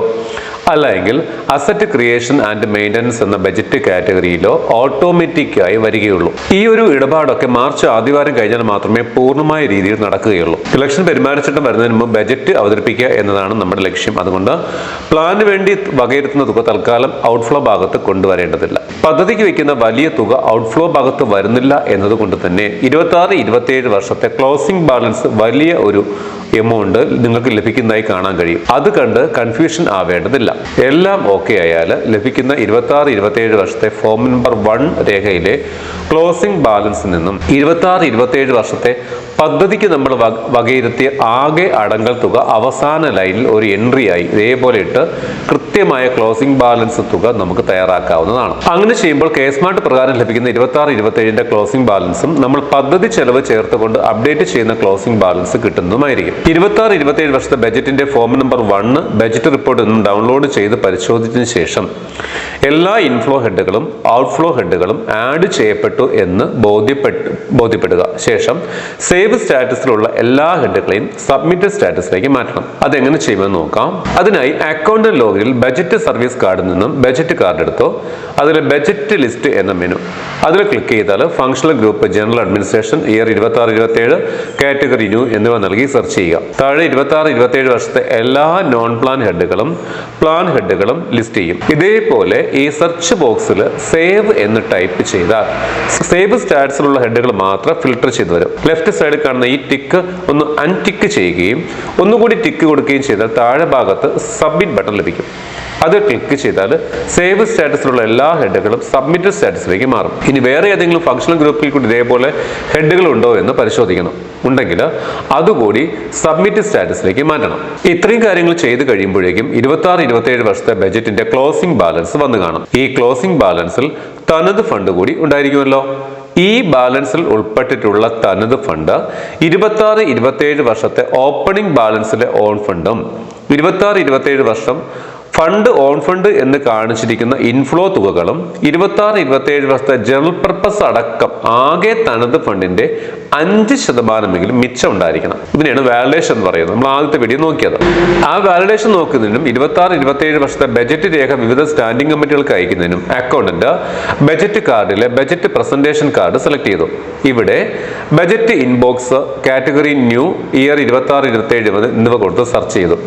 അല്ലെങ്കിൽ അസറ്റ് ക്രിയേഷൻ ആൻഡ് മെയിൻ്റനൻസ് എന്ന ബജറ്റ് കാറ്റഗറിയിലോ ഓട്ടോമാറ്റിക്കായി വരികയുള്ളൂ. ഈ ഒരു ഇടപാടൊക്കെ മാർച്ച് ആദ്യവാരം കഴിഞ്ഞാൽ മാത്രമേ പൂർണ്ണമായ രീതിയിൽ നടക്കുകയുള്ളൂ. ഇലക്ഷൻ പെരുമാറ്റച്ചട്ടം വരുന്നതിന് മുമ്പ് ബജറ്റ് അവതരിപ്പിക്കുക എന്നതാണ് നമ്മുടെ ലക്ഷ്യം. അതുകൊണ്ട് പ്ലാനിന് വേണ്ടി വകയിരുത്തുന്ന തുക തൽക്കാലം ഔട്ട്ഫ്ലോ ഭാഗത്ത് കൊണ്ടുവരേണ്ടതില്ല. പദ്ധതിക്ക് വയ്ക്കുന്ന വലിയ തുക ഔട്ട്ഫ്ലോ ഭാഗത്ത് വരുന്നില്ല എന്നതുകൊണ്ട് തന്നെ 26-27 വർഷത്തെ ക്ലോസിംഗ് ബാലൻസ് വലിയ ഒരു എമൗണ്ട് നിങ്ങൾക്ക് ലഭിക്കുന്നതായി കാണാൻ കഴിയും. അത് കണ്ട് കൺഫ്യൂഷൻ ആവേണ്ടതില്ല. എല്ലാം ഓക്കെ ആയാൽ ലഭിക്കുന്ന 26-27 വർഷത്തെ ഫോം നമ്പർ 1 രേഖയിലെ ക്ലോസിംഗ് ബാലൻസിൽ നിന്നും 26-27 വർഷത്തെ പദ്ധതിക്ക് നമ്മൾ വകയിരുത്തിയ ആകെ അടങ്കൽ തുക അവസാന ലൈനിൽ ഒരു എൻട്രി ആയി ഇതേപോലെ ഇട്ട് കൃത്യമായ ക്ലോസിംഗ് ബാലൻസ് തുക നമുക്ക് തയ്യാറാക്കാവുന്നതാണ്. അങ്ങനെ ചെയ്യുമ്പോൾ KSMART പ്രകാരം ലഭിക്കുന്ന 26-27 ക്ലോസിംഗ് ബാലൻസും നമ്മൾ പദ്ധതി ചെലവ് ചേർത്തുകൊണ്ട് അപ്ഡേറ്റ് ചെയ്യുന്ന ക്ലോസിംഗ് ബാലൻസ് കിട്ടുന്നതുമായിരിക്കും. 26-27 വർഷത്തെ ബജറ്റിന്റെ ഫോം നമ്പർ 1 ബജറ്റ് റിപ്പോർട്ട് നിന്നും ഡൗൺലോഡ് ചെയ്ത് പരിശോധിച്ചതിന് ശേഷം എല്ലാ ഇൻഫ്ലോ ഹെഡുകളും ഔട്ട്ഫ്ലോ ഹെഡുകളും ആഡ് ചെയ്യപ്പെട്ടു എന്ന് ബോധ്യപ്പെടുക. ശേഷം സേവ് സ്റ്റാറ്റസിലുള്ള എല്ലാ ഹെഡുകളെയും സബ്മിറ്റ് സ്റ്റാറ്റസിലേക്ക് മാറ്റണം. അതെങ്ങനെ ചെയ്യുമെന്ന് നോക്കാം. അതിനായി അക്കൗണ്ട് ലോഗിനിൽ ബജറ്റ് സർവീസ് കാർഡിൽ നിന്നും ബജറ്റ് കാർഡ് എടുത്തോ അതിൽ ബജറ്റ് ലിസ്റ്റ് എന്ന മെനു അതിൽ ക്ലിക്ക് ചെയ്താൽ functional group general administration year 26-27 category new എന്നിവ നൽകി സെർച്ച് ചെയ്യുക. താഴെ 26-27 വർഷത്തെ എല്ലാ നോൺ പ്ലാൻ ഹെഡുകളും പ്ലാൻ ഹെഡുകളും ലിസ്റ്റ് ചെയ്യും. ഇതേപോലെ ഈ സെർച്ച് ബോക്സിൽ സേവ് എന്ന് ടൈപ്പ് ചെയ്താൽ സേവ് സ്റ്റാറ്റസിലുള്ള ഹെഡുകൾ മാത്രം ഫിൽട്ടർ ചെയ്തു വരും. ലെഫ്റ്റ് സൈഡിൽ കാണുന്ന ഈ ടിക്ക് ഒന്ന് അൺടിക്ക് ചെയ്യുകയും ഒന്നുകൂടി ടിക്ക് കൊടുക്കുകയും ചെയ്താൽ താഴെ ഭാഗത്ത് സബ്മിറ്റ് ബട്ടൺ ലഭിക്കും. അത് ക്ലിക്ക് ചെയ്താൽ സേവ് സ്റ്റാറ്റസിലുള്ള എല്ലാ ഹെഡുകളും സബ്മിറ്റ് സ്റ്റാറ്റസിലേക്ക് മാറും. ഇനി വേറെ ഏതെങ്കിലും ഫംഗ്ഷണൽ ഗ്രൂപ്പിൽ കൂടി ഇതേപോലെ ഹെഡുകൾ ഉണ്ടോ എന്ന് പരിശോധിക്കണം. ഉണ്ടെങ്കിൽ അതുകൂടി സബ്മിറ്റ് സ്റ്റാറ്റസിലേക്ക് മാറ്റണം. ഇത്രയും കാര്യങ്ങൾ ചെയ്ത് കഴിയുമ്പോഴേക്കും 26-27 വർഷത്തെ ബജറ്റിന്റെ ക്ലോസിംഗ് ബാലൻസ് വന്നു കാണും. ഈ ക്ലോസിംഗ് ബാലൻസിൽ തനത് ഫണ്ട് കൂടി ഉണ്ടായിരിക്കുമല്ലോ. ഈ ബാലൻസിൽ ഉൾപ്പെട്ടിട്ടുള്ള തനത് ഫണ്ട് 26-27 വർഷത്തെ ഓപ്പണിംഗ് ബാലൻസിലെ ഓൺ ഫണ്ടും 26-27 വർഷം ഫണ്ട് ഓൺ ഫണ്ട് എന്ന് കാണിച്ചിരിക്കുന്ന ഇൻഫ്ലോ തുകകളും 26-27 വർഷത്തെ ജനറൽ പർപ്പസ് അടക്കം ആകെ തനത് ഫണ്ടിന്റെ 5% മിച്ചം ഉണ്ടായിരിക്കണം. ഇതിനെയാണ് വാലിഡേഷൻ എന്ന് പറയുന്നത്. നമ്മൾ ആദ്യത്തെ വീഡിയോ നോക്കിയത്. ആ വാലിഡേഷൻ നോക്കുന്നതിനും 26-27 വർഷത്തെ ബജറ്റ് രേഖ വിവിധ സ്റ്റാൻഡിംഗ് കമ്മിറ്റികൾക്ക് അയക്കുന്നതിനും അക്കൗണ്ടന്റ് ബജറ്റ് കാർഡിലെ ബജറ്റ് പ്രസന്റേഷൻ കാർഡ് സെലക്ട് ചെയ്തു. ഇവിടെ budget inbox category new year 26-27 എന്നിവ കൊടുത്ത് സെർച്ച് ചെയ്തു.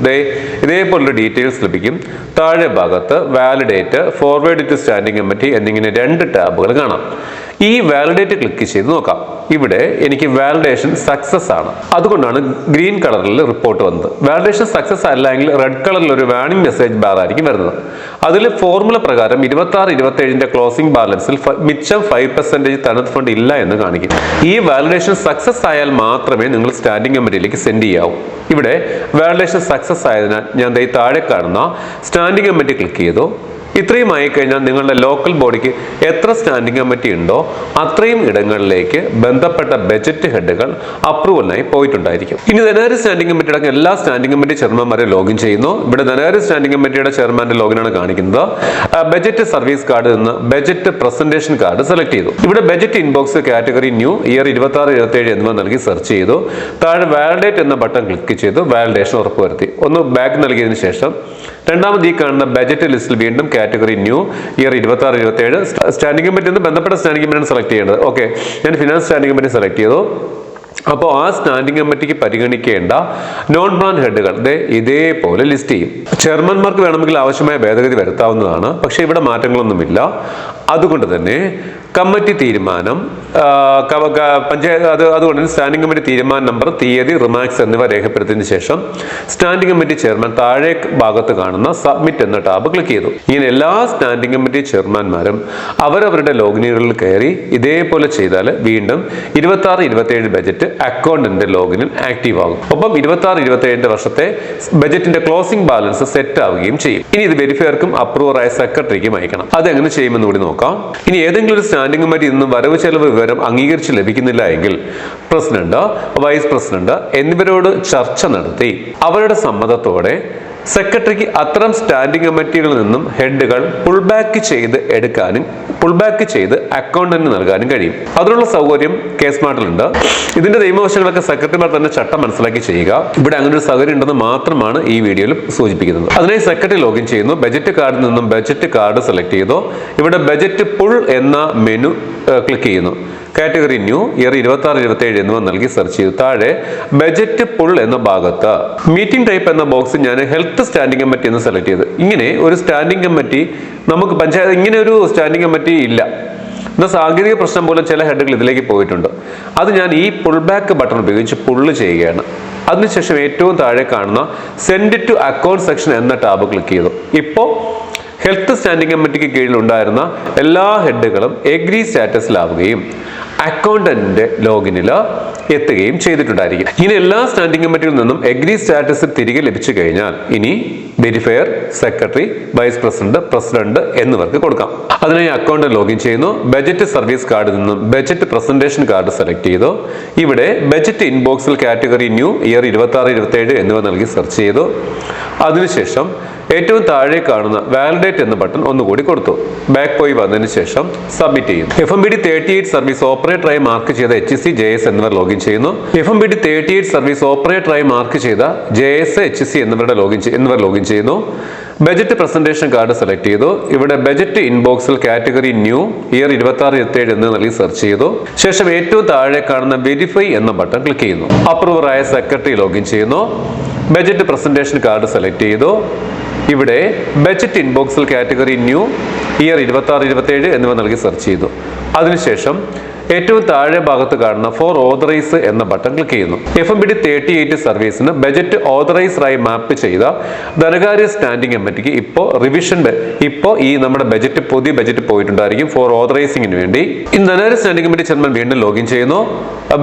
ഇതേപോലുള്ള ഡീറ്റെയിൽസ് ലഭിക്കും. താഴെ ഭാഗത്ത് validate, forward to standing committee എന്നിങ്ങനെ 2 ടാബുകൾ കാണാം. ഈ വാലിഡേറ്റ് ക്ലിക്ക് ചെയ്ത് നോക്കാം. ഇവിടെ എനിക്ക് വാലിഡേഷൻ സക്സസ് ആണ്, അതുകൊണ്ടാണ് ഗ്രീൻ കളറിൽ റിപ്പോർട്ട് വന്നത്. വാലിഡേഷൻ സക്സസ് അല്ലെങ്കിൽ റെഡ് കളറിൽ ഒരു വാർണിംഗ് മെസ്സേജ് ബാർ ആയിരിക്കും വരുന്നത്. അതിൽ ഫോർമുല പ്രകാരം 26-27 ക്ലോസിംഗ് ബാലൻസിൽ മിച്ചം 5% തനത് ഫണ്ട് ഇല്ല എന്ന് കാണിക്കും. ഈ വാലിഡേഷൻ സക്സസ് ആയാൽ മാത്രമേ നിങ്ങൾ സ്റ്റാൻഡിംഗ് കമ്മിറ്റിയിലേക്ക് സെൻഡ് ചെയ്യാവൂ. ഇവിടെ വാലിഡേഷൻ സക്സസ് ആയതിനാൽ ഞാൻ താഴെ കാണുന്ന സ്റ്റാൻഡിംഗ് കമ്മിറ്റി ക്ലിക്ക് ചെയ്തു. ഇത്രയും ആയിക്കഴിഞ്ഞാൽ നിങ്ങളുടെ ലോക്കൽ ബോഡിക്ക് എത്ര സ്റ്റാൻഡിംഗ് കമ്മിറ്റി ഉണ്ടോ അത്രയും ഇടങ്ങളിലേക്ക് ബന്ധപ്പെട്ട ബജറ്റ് ഹെഡുകൾ അപ്രൂവലിനായി പോയിട്ടുണ്ടായിരിക്കും. ഇനി ധനകാര്യ സ്റ്റാൻഡിംഗ് കമ്മിറ്റിയുടെ എല്ലാ സ്റ്റാൻഡിംഗ് കമ്മിറ്റി ചെയർമാൻമാരെ ലോഗിൻ ചെയ്യുന്നു. ഇവിടെ ധനകാര്യ സ്റ്റാൻഡിംഗ് കമ്മിറ്റിയുടെ ചെയർമാന്റെ ലോഗിനാണ് കാണിക്കുന്നത്. ബജറ്റ് സർവീസ് കാർഡ് നിന്ന് ബജറ്റ് പ്രസന്റേഷൻ കാർഡ് സെലക്ട് ചെയ്തു. ഇവിടെ budget inbox category new year 26-27 എന്നിവ നൽകി സെർച്ച് ചെയ്തു. താഴെ വാലിഡേറ്റ് എന്ന ബട്ടൺ ക്ലിക്ക് ചെയ്തു വാലിഡേഷൻ ഉറപ്പുവരുത്തി. ഒന്ന് ബാക്ക് നൽകിയതിനു ശേഷം രണ്ടാമത് ഈ കാണുന്ന ബജറ്റ് ലിസ്റ്റിൽ വീണ്ടും category new year 26-27 standing committee ബന്ധപ്പെട്ട സ്റ്റാൻഡിംഗ് കമ്മിറ്റിയാണ് സെലക്ട് ചെയ്യേണ്ടത്. ഓക്കെ, ഞാൻ ഫിനാൻസ് സ്റ്റാൻഡിംഗ് കമ്മിറ്റി സെലക്ട് ചെയ്തു. അപ്പോൾ ആ സ്റ്റാൻഡിംഗ് കമ്മിറ്റിക്ക് പരിഗണിക്കേണ്ട നോൺ ബ്രാൻഡ് ഹെഡുകൾ ഇതേപോലെ ലിസ്റ്റ് ചെയ്യും. ചെയർമാൻമാർക്ക് വേണമെങ്കിൽ ആവശ്യമായ ഭേദഗതി വരുത്താവുന്നതാണ്, പക്ഷേ ഇവിടെ മാറ്റങ്ങളൊന്നുമില്ല. അതുകൊണ്ട് തന്നെ കമ്മിറ്റി തീരുമാനം പഞ്ചായത്ത് അതുകൊണ്ട് സ്റ്റാൻഡിംഗ് കമ്മിറ്റി തീരുമാന നമ്പർ, തീയതി, റിമാർക്സ് എന്നിവ രേഖപ്പെടുത്തിയതിനു ശേഷം സ്റ്റാൻഡിംഗ് കമ്മിറ്റി ചെയർമാൻ താഴെ ഭാഗത്ത് കാണുന്ന സബ്മിറ്റ് എന്ന ടാബ് ക്ലിക്ക് ചെയ്തു. ഇങ്ങനെ എല്ലാ സ്റ്റാൻഡിംഗ് കമ്മിറ്റി ചെയർമാൻമാരും അവരവരുടെ ലോഗിനുകളിൽ കയറി ഇതേപോലെ ചെയ്താൽ വീണ്ടും 26-27 ബജറ്റ് അക്കൗണ്ടിന്റെ ലോഗിനിൽ ആക്റ്റീവ് ആകും. ഒപ്പം 26-27 വർഷത്തെ ബജറ്റിന്റെ ക്ലോസിംഗ് ബാലൻസ് സെറ്റ് ആവുകയും ചെയ്യും. ഇനി ഇത് വെരിഫയർക്കും അപ്രൂവറായ സെക്രട്ടറിക്കും അയക്കണം. അതെങ്ങനെ ചെയ്യുമെന്ന് കൂടി നോക്കാം. ഇനി ഏതെങ്കിലും ഒരു സ്റ്റാൻഡിംഗ് കമ്മിറ്റി നിന്നും വരവ് ചെലവ് വിവരം അംഗീകരിച്ച് ലഭിക്കുന്നില്ല എങ്കിൽ പ്രസിഡന്റ്, വൈസ് പ്രസിഡന്റ് എന്നിവരോട് ചർച്ച നടത്തി അവരുടെ സമ്മതത്തോടെ സെക്രട്ടറിക്ക് അത്തരം സ്റ്റാൻഡിംഗ് കമ്മിറ്റികളിൽ നിന്നും ഹെഡുകൾ പുൾബാക്ക് ചെയ്ത് അക്കൗണ്ടന്റിന് നൽകാനും കഴിയും. അതിനുള്ള സൗകര്യം കേസ്മാർട്ടിലുണ്ട്. ഇതിന്റെ നിയമവശങ്ങളൊക്കെ സെക്രട്ടറിമാർ തന്നെ ചട്ടം മനസ്സിലാക്കി ചെയ്യുക. ഇവിടെ അങ്ങനെ ഒരു സൗകര്യം ഉണ്ടെന്ന് മാത്രമാണ് ഈ വീഡിയോയിൽ സൂചിപ്പിക്കുന്നത്. അതിനായി സെക്രട്ടറി ലോഗിൻ ചെയ്യുന്നു. ബജറ്റ് കാർഡിൽ നിന്നും ബജറ്റ് കാർഡ് സെലക്ട് ചെയ്തു. ഇവിടെ ബജറ്റ് പുൾ എന്ന മെനു ക്ലിക്ക് ചെയ്യുന്നു. കാറ്റഗറി ന്യൂ ഇയർ 26-27 എന്നിവ നൽകി സെർച്ച് ചെയ്തു. താഴെ ബജറ്റ് പുൾ എന്ന ഭാഗത്ത് മീറ്റിംഗ് ടൈപ്പ് എന്ന ബോക്സ് ഞാൻ ഹെൽത്ത് സ്റ്റാൻഡിംഗ് കമ്മിറ്റി എന്ന് സെലക്ട് ചെയ്തു. ഇങ്ങനെ ഒരു സ്റ്റാൻഡിംഗ് കമ്മിറ്റി നമുക്ക് പഞ്ചായത്ത് ഇങ്ങനെ ഒരു സ്റ്റാൻഡിംഗ് കമ്മിറ്റി ഇല്ല. എന്നാൽ സാങ്കേതിക പ്രശ്നം പോലെ ചില ഹെഡുകൾ ഇതിലേക്ക് പോയിട്ടുണ്ട്. അത് ഞാൻ ഈ പുൾ ബാക്ക് ബട്ടൺ ഉപയോഗിച്ച് പുള്ള് ചെയ്യുകയാണ്. അതിനുശേഷം ഏറ്റവും താഴെ കാണുന്ന സെൻഡ് ടു അക്കൗണ്ട് സെക്ഷൻ എന്ന ടാബ് ക്ലിക്ക് ചെയ്തു. ഇപ്പോൾ ഹെൽത്ത് സ്റ്റാൻഡിംഗ് കമ്മിറ്റിക്ക് കീഴിൽ ഉണ്ടായിരുന്ന എല്ലാ ഹെഡുകളും എഗ്രി സ്റ്റാറ്റസിലാവുകയും അക്കൗണ്ടന്റിന്റെ ലോഗിനിൽ എത്തുകയും ചെയ്തിട്ടുണ്ടായിരിക്കും. ഇങ്ങനെ എല്ലാ സ്റ്റാൻഡിംഗ് കമ്മിറ്റിയിൽ നിന്നും എഗ്രി സ്റ്റാറ്റസ് തിരികെ ലഭിച്ചു കഴിഞ്ഞാൽ ഇനി വെരിഫയർ, സെക്രട്ടറി, വൈസ് പ്രസിഡന്റ് എന്നിവർക്ക് കൊടുക്കാം. അതിനായി അക്കൗണ്ട് ലോഗിൻ ചെയ്യുന്നു. ബജറ്റ് സർവീസ് കാർഡിൽ നിന്നും ബജറ്റ് പ്രസന്റേഷൻ കാർഡ് സെലക്ട് ചെയ്തു. ഇവിടെ ബജറ്റ് ഇൻബോക്സിൽ കാറ്റഗറി ന്യൂ ഇയർ 26-27 എന്നിവ നൽകി സെർച്ച് ചെയ്തു. അതിനുശേഷം ഏറ്റവും താഴെ കാണുന്ന വാലിഡേറ്റ് എന്ന ബട്ടൺ ഒന്നുകൂടി കൊടുത്തു. ബാക്ക് പോയി വന്നതിന് ശേഷം സബ്മിറ്റ് ചെയ്യുന്നു. FMBD 38 സർവീസ് ഓപ്പറേറ്ററായി മാർക്ക് ചെയ്ത HC, JS എന്നിവർ ലോഗിൻ ചെയ്യുന്നു. FMBD 38 സർവീസ് ഓപ്പറേറ്ററായി മാർക്ക് ചെയ്ത JS, HC എന്നിവർ ലോഗിൻ ചെയ്യുന്നു. ബജറ്റ് പ്രസന്റേഷൻ കാർഡ് സെലക്ട് ചെയ്തു. ഇവിടെ ബജറ്റ് ഇൻബോക്സിൽ കാറ്റഗറി ന്യൂ ഇയർ 26-27 എന്ന് നൽകി സെർച്ച് ചെയ്തു. ശേഷം ഏറ്റവും താഴെ കാണുന്ന വെരിഫൈ എന്ന ബട്ടൺ ക്ലിക്ക് ചെയ്യുന്നു. അപ്രൂവറായ സെക്രട്ടറി ലോഗിൻ ചെയ്യുന്നു. ബജറ്റ് പ്രസന്റേഷൻ കാർഡ് സെലക്ട് ചെയ്തു. ഇവിടെ ബജറ്റ് ഇൻബോക്സിൽ കാറ്റഗറി ന്യൂ ഇയർ 26-27 എന്നിവ നൽകി സെർച്ച് ചെയ്തു. അതിനുശേഷം ഏറ്റവും താഴെ ഭാഗത്ത് കാണുന്ന ഫോർ ഓതറൈസ് എന്ന ബട്ടൺ ക്ലിക്ക് ചെയ്യുന്നു. FMBD 38 സർവീസിന് ബജറ്റ് ഓതറൈസറായി മാപ്പ് ചെയ്ത ധനകാര്യ സ്റ്റാൻഡിംഗ് കമ്മിറ്റിക്ക് ഇപ്പോൾ ഈ നമ്മുടെ പുതിയ ബജറ്റ് പോയിട്ടുണ്ടായിരിക്കും ഫോർ ഓതറൈസിംഗിന് വേണ്ടി. ഇന്ന് ധനകാര്യ സ്റ്റാൻഡിംഗ് കമ്മിറ്റി ചെയർമാൻ വീണ്ടും ലോഗിൻ ചെയ്യുന്നു.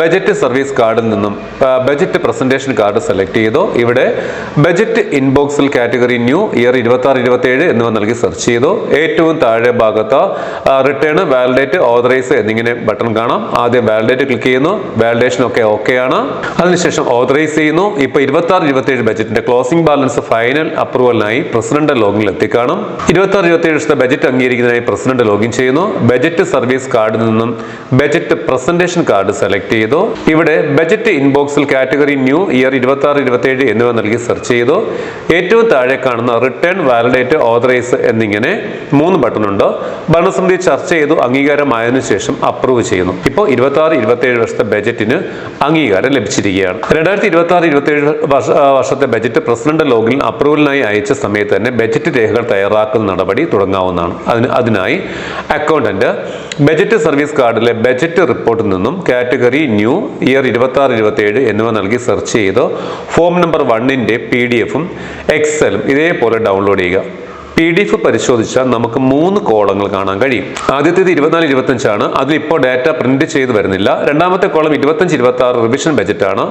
ബജറ്റ് സർവീസ് കാർഡിൽ നിന്നും ബജറ്റ് പ്രസന്റേഷൻ കാർഡ് സെലക്ട് ചെയ്തു. ഇവിടെ ബജറ്റ് ഇൻബോക്സിൽ കാറ്റഗറി ന്യൂ ഇയർ 26-27 എന്നിവ നൽകി സെർച്ച് ചെയ്തു. ഏറ്റവും താഴെ ഭാഗത്ത് റിട്ടേൺ, വാലിഡേറ്റ്, ഓതറൈസ് എന്നിങ്ങനെ ബട്ടൺ കാണാം. ആദ്യം വാലിഡേറ്റ് ക്ലിക്ക് ചെയ്യുന്നു. വാലിഡേഷൻ ഒക്കെ ഓക്കെ ആണ്. അതിനുശേഷം ഓതറൈസ് ചെയ്യുന്നു. ഇപ്പോൾ 26-27 ബജറ്റിന്റെ ക്ലോസിംഗ് ബാലൻസ് ഫൈനൽ അപ്രൂവലിനായി പ്രസിഡന്റ് ലോഗിനിൽ എത്തിക്കാണും. 26-27 വർഷത്തെ ബജറ്റ് അംഗീകരിക്കുന്നതിനായി പ്രസിഡന്റ് ലോഗിൻ ചെയ്യുന്നു. ബജറ്റ് സർവീസ് കാർഡിൽ നിന്നും ബജറ്റ് പ്രസന്റേഷൻ കാർഡ് സെലക്ട് ചെയ്തു. ഇവിടെ ബജറ്റ് ഇൻബോക്സിൽ കാറ്റഗറി ന്യൂ ഇയർ 26-27 എന്നിവ നൽകി സെർച്ച് ചെയ്തു. ഏറ്റവും താഴെ കാണുന്ന റിട്ടേൺ, വാലിഡേറ്റ്, ഓതറൈസ് എന്നിങ്ങനെ 3 ബട്ടൺ ഉണ്ട്. ഭരണസമിതി ചർച്ച ചെയ്തു അംഗീകാരമായതിനു ശേഷം അപ്രൂവ് ചെയ്യുന്നു. ചെയ്യുന്നു. ഇപ്പോൾ 26-27 വർഷത്തെ ബജറ്റിന് അംഗീകാരം ലഭിച്ചിരിക്കുകയാണ്. 2026-27 വർഷത്തെ ബജറ്റ് പ്രസിഡന്റ് ലോഗിൽ അപ്രൂവലിനായി അയച്ച സമയത്ത് തന്നെ ബജറ്റ് രേഖകൾ തയ്യാറാക്കുന്ന നടപടി തുടങ്ങാവുന്നതാണ്. അതിനായി അക്കൗണ്ടന്റ് ബജറ്റ് സർവീസ് കാർഡിലെ ബജറ്റ് റിപ്പോർട്ടിൽ നിന്നും കാറ്റഗറി ന്യൂ ഇയർ 26-27 എന്നിവ നൽകി സെർച്ച് ചെയ്ത് ഫോം നമ്പർ 1ന്റെ PDF-ഉം എക്സലും ഇതേപോലെ ഡൗൺലോഡ് ചെയ്യുക. PDF പരിശോധിച്ചാൽ നമുക്ക് 3 കോളങ്ങൾ കാണാൻ കഴിയും. ആദ്യത്തേത് 24-25 ആണ്. അതിലിപ്പോൾ ഡാറ്റ പ്രിന്റ് ചെയ്ത് വരുന്നില്ല. രണ്ടാമത്തെ കോളം 25-26 റിവിഷൻ ബജറ്റ് ആണ്.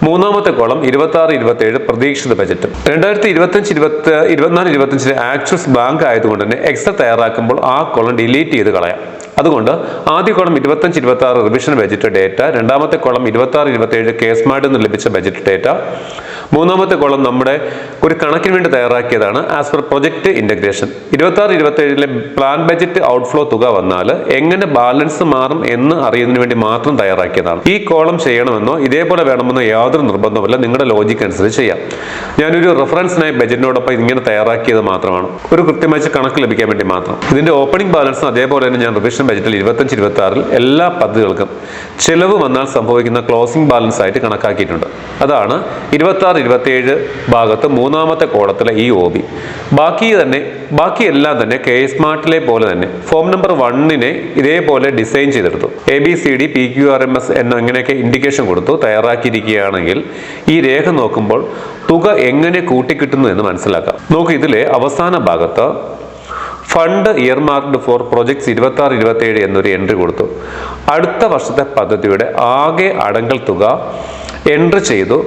മൂന്നാമത്തെ കോളം 26-27 പ്രതീക്ഷിത ബജറ്റ്. 2024-25 ആക്ച്വൽസ് ബാങ്ക് ആയതുകൊണ്ട് തന്നെ എക്സൽ തയ്യാറാക്കുമ്പോൾ ആ കോളം ഡിലീറ്റ് ചെയ്ത് കളയാം. അതുകൊണ്ട് ആദ്യ കോളം 25-26 റിവിഷൻ ബജറ്റ് ഡേറ്റ, രണ്ടാമത്തെ കോളം 26-27 കേസ്മാർട്ടിൽ നിന്ന് ലഭിച്ച ബജറ്റ് ഡേറ്റ, മൂന്നാമത്തെ കോളം നമ്മുടെ ഒരു കണക്കിന് വേണ്ടി തയ്യാറാക്കിയതാണ് as per project integration. 26-27 plan budget outflow തുക വന്നാൽ എങ്ങനെ ബാലൻസ് മാറും എന്ന് അറിയുന്നതിന് വേണ്ടി മാത്രം തയ്യാറാക്കിയതാണ്. ഈ കോളം ചെയ്യണമെന്നോ ഇതേപോലെ വേണമെന്നോ യാതൊരു നിർബന്ധമല്ല, നിങ്ങളുടെ ലോജിക്ക് അനുസരിച്ച് ചെയ്യാം. ഞാനൊരു റെഫറൻസിനായി ബജറ്റിനോടൊപ്പം ഇങ്ങനെ തയ്യാറാക്കിയത് മാത്രമാണ്, ഒരു കൃത്യമായ കണക്ക് ലഭിക്കാൻ വേണ്ടി മാത്രം. ഇതിന്റെ ഓപ്പണിംഗ് ബാലൻസും അതേപോലെ തന്നെ ഞാൻ റിവിഷൻ ബജറ്റിൽ 25-26 എല്ലാ പദ്ധതികൾക്കും ചെലവ് വന്നാൽ സംഭവിക്കുന്ന ക്ലോസിംഗ് ബാലൻസ് ആയിട്ട് കണക്കാക്കിയിട്ടുണ്ട്. അതാണ് 26-27 ഭാഗത്ത് മൂന്നാമത്തെ കോളത്തിലെ ഈ OB. ബാക്കിയെല്ലാം തന്നെ KSMART-ലെ പോലെ തന്നെ ഫോം നമ്പർ 1നെ ഇതേപോലെ ഡിസൈൻ ചെയ്തെടുത്തു. ABCD PQRMS എന്നിങ്ങനെയൊക്കെ ഇൻഡിക്കേഷൻ കൊടുത്തു തയ്യാറാക്കിയിരിക്കുകയാണെങ്കിൽ ഈ രേഖ നോക്കുമ്പോൾ തുക എങ്ങനെ കൂട്ടിക്കിട്ടുന്നു എന്ന് മനസ്സിലാക്കാം. നോക്കൂ, ഇതിലെ അവസാന ഭാഗത്ത് ഫണ്ട് ഇയർമാർക്ക്ഡ് ഫോർ പ്രൊജക്ട്സ് 26-27 എന്നൊരു എൻട്രി കൊടുത്തു. അടുത്ത വർഷത്തെ പദ്ധതിയുടെ ആകെ അടങ്കൽ തുക എൻട്രി ചെയ്തു.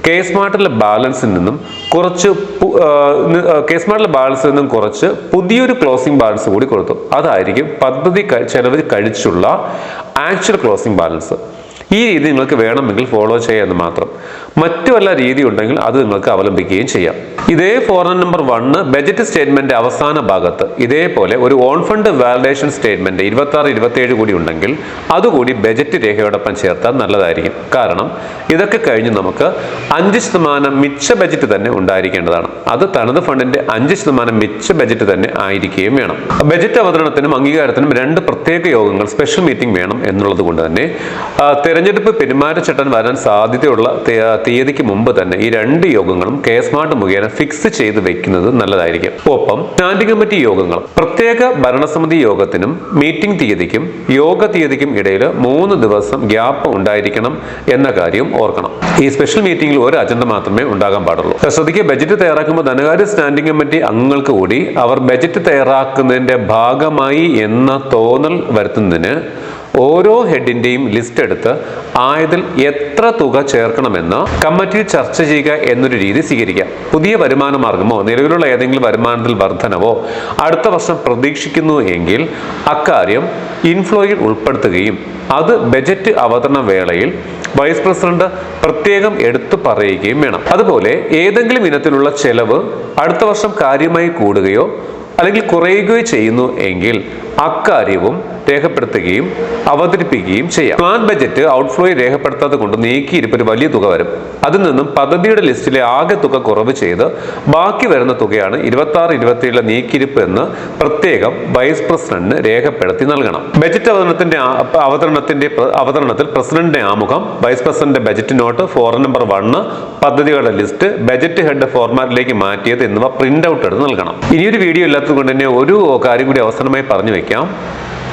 കേസ്മാർട്ടിലെ ബാലൻസിൽ നിന്നും കുറച്ച് പുതിയൊരു ക്ലോസിംഗ് ബാലൻസ് കൂടി കൊടുത്തു. അതായിരിക്കും പദ്ധതി ചെലവ് കഴിച്ചുള്ള ആക്ച്വൽ ക്ലോസിംഗ് ബാലൻസ്. ഈ രീതി നിങ്ങൾക്ക് വേണമെങ്കിൽ ഫോളോ ചെയ്യാമെന്ന് മാത്രം. മറ്റു വല്ല രീതി ഉണ്ടെങ്കിൽ അത് നിങ്ങൾക്ക് അവലംബിക്കുകയും ചെയ്യാം. ഇതേ ഫോറൻ നമ്പർ 1 ബജറ്റ് സ്റ്റേറ്റ്മെന്റ് അവസാന ഭാഗത്ത് ഇതേപോലെ ഒരു ഓൺ ഫണ്ട് വാലിഡേഷൻ സ്റ്റേറ്റ്മെന്റ് 26-27 കൂടി ഉണ്ടെങ്കിൽ അതുകൂടി ബജറ്റ് രേഖയോടൊപ്പം ചേർത്താൽ നല്ലതായിരിക്കും. കാരണം ഇതൊക്കെ കഴിഞ്ഞ് നമുക്ക് 5% മിച്ച ബജറ്റ് തന്നെ ഉണ്ടായിരിക്കേണ്ടതാണ്. അത് തനത് ഫണ്ടിന്റെ 5% മിച്ച ബജറ്റ് തന്നെ ആയിരിക്കുകയും വേണം. ബജറ്റ് അവതരണത്തിനും അംഗീകാരത്തിനും 2 പ്രത്യേക യോഗങ്ങൾ സ്പെഷ്യൽ മീറ്റിംഗ് വേണം എന്നുള്ളത് കൊണ്ട് തന്നെ തെരഞ്ഞെടുപ്പ് പെരുമാറ്റച്ചട്ടം വരാൻ സാധ്യതയുള്ള തീയതിക്ക് മുമ്പ് തന്നെ ഈ 2 യോഗങ്ങളും കേസ്മാർട്ട് മുഖേന ഫിക്സ് ചെയ്ത് വെക്കുന്നത് നല്ലതായിരിക്കും. ഒപ്പം സ്റ്റാൻഡിംഗ് കമ്മിറ്റി യോഗങ്ങൾ പ്രത്യേക ഭരണസമിതി യോഗത്തിനും മീറ്റിംഗ് തീയതിക്കും യോഗ തീയതിക്കും ഇടയിൽ 3 ദിവസം ഗ്യാപ്പ് ഉണ്ടായിരിക്കണം എന്ന കാര്യം ഓർക്കണം. ഈ സ്പെഷ്യൽ മീറ്റിംഗിൽ ഒരു അജണ്ട മാത്രമേ ഉണ്ടാകാൻ പാടുള്ളൂ. ശ്രദ്ധിക്കുക, ബജറ്റ് തയ്യാറാക്കുമ്പോൾ ധനകാര്യ സ്റ്റാൻഡിംഗ് കമ്മിറ്റി അംഗങ്ങൾക്ക് കൂടി അവർ ബജറ്റ് തയ്യാറാക്കുന്നതിന്റെ ഭാഗമായി എന്ന തോന്നൽ വരുത്തുന്നതിന് ഓരോ ഹെഡിന്റെയും ലിസ്റ്റ് എടുത്ത് ആയതിൽ എത്ര തുക ചേർക്കണമെന്ന് കമ്മിറ്റിയിൽ ചർച്ച ചെയ്യുക എന്നൊരു രീതി സ്വീകരിക്കാം. പുതിയ വരുമാന മാർഗമോ നിലവിലുള്ള ഏതെങ്കിലും വരുമാനത്തിൽ വർധനവോ അടുത്ത വർഷം പ്രതീക്ഷിക്കുന്നു എങ്കിൽ അക്കാര്യം ഇൻഫ്ലോയിൽ ഉൾപ്പെടുത്തുകയും അത് ബജറ്റ് അവതരണ വേളയിൽ വൈസ് പ്രസിഡന്റ് പ്രത്യേകം എടുത്തു പറയുകയും വേണം. അതുപോലെ ഏതെങ്കിലും ഇനത്തിലുള്ള ചെലവ് അടുത്ത വർഷം കാര്യമായി കൂടുകയോ അല്ലെങ്കിൽ കുറയുകയോ ചെയ്യുന്നു എങ്കിൽ അക്കാര്യവും രേഖപ്പെടുത്തുകയും അവതരിപ്പിക്കുകയും ചെയ്യാം. പ്ലാൻ ബജറ്റ് ഔട്ട്ഫ്ലോ രേഖപ്പെടുത്താതെ കൊണ്ട് നീക്കിയിരിപ്പ് ഒരു വലിയ തുക വരും. അതിൽ നിന്നും പദ്ധതിയുടെ ലിസ്റ്റിലെ ആകെ തുക കുറവ് ചെയ്ത് ബാക്കി വരുന്ന തുകയാണ് 26-27 നീക്കിയിരിപ്പ് എന്ന് പ്രത്യേകം വൈസ് പ്രസിഡന്റിന് രേഖപ്പെടുത്തി നൽകണം. ബജറ്റ് അവതരണത്തിൽ പ്രസിഡന്റിന്റെ ആമുഖം, വൈസ് പ്രസിഡന്റിന്റെ ബജറ്റ് നോട്ട്, ഫോറൻ നമ്പർ 1, പദ്ധതികളുടെ ലിസ്റ്റ്, ബജറ്റ് ഹെഡ് ഫോർമാറ്റിലേക്ക് മാറ്റിയത് എന്നിവ പ്രിന്റ് ഔട്ട് എടുത്ത് നൽകണം. ഇനിയൊരു വീഡിയോ ഇല്ലാത്തത് കൊണ്ട് തന്നെ ഒരു കാര്യം കൂടി അവസാനമായി പറഞ്ഞു വെക്കാം.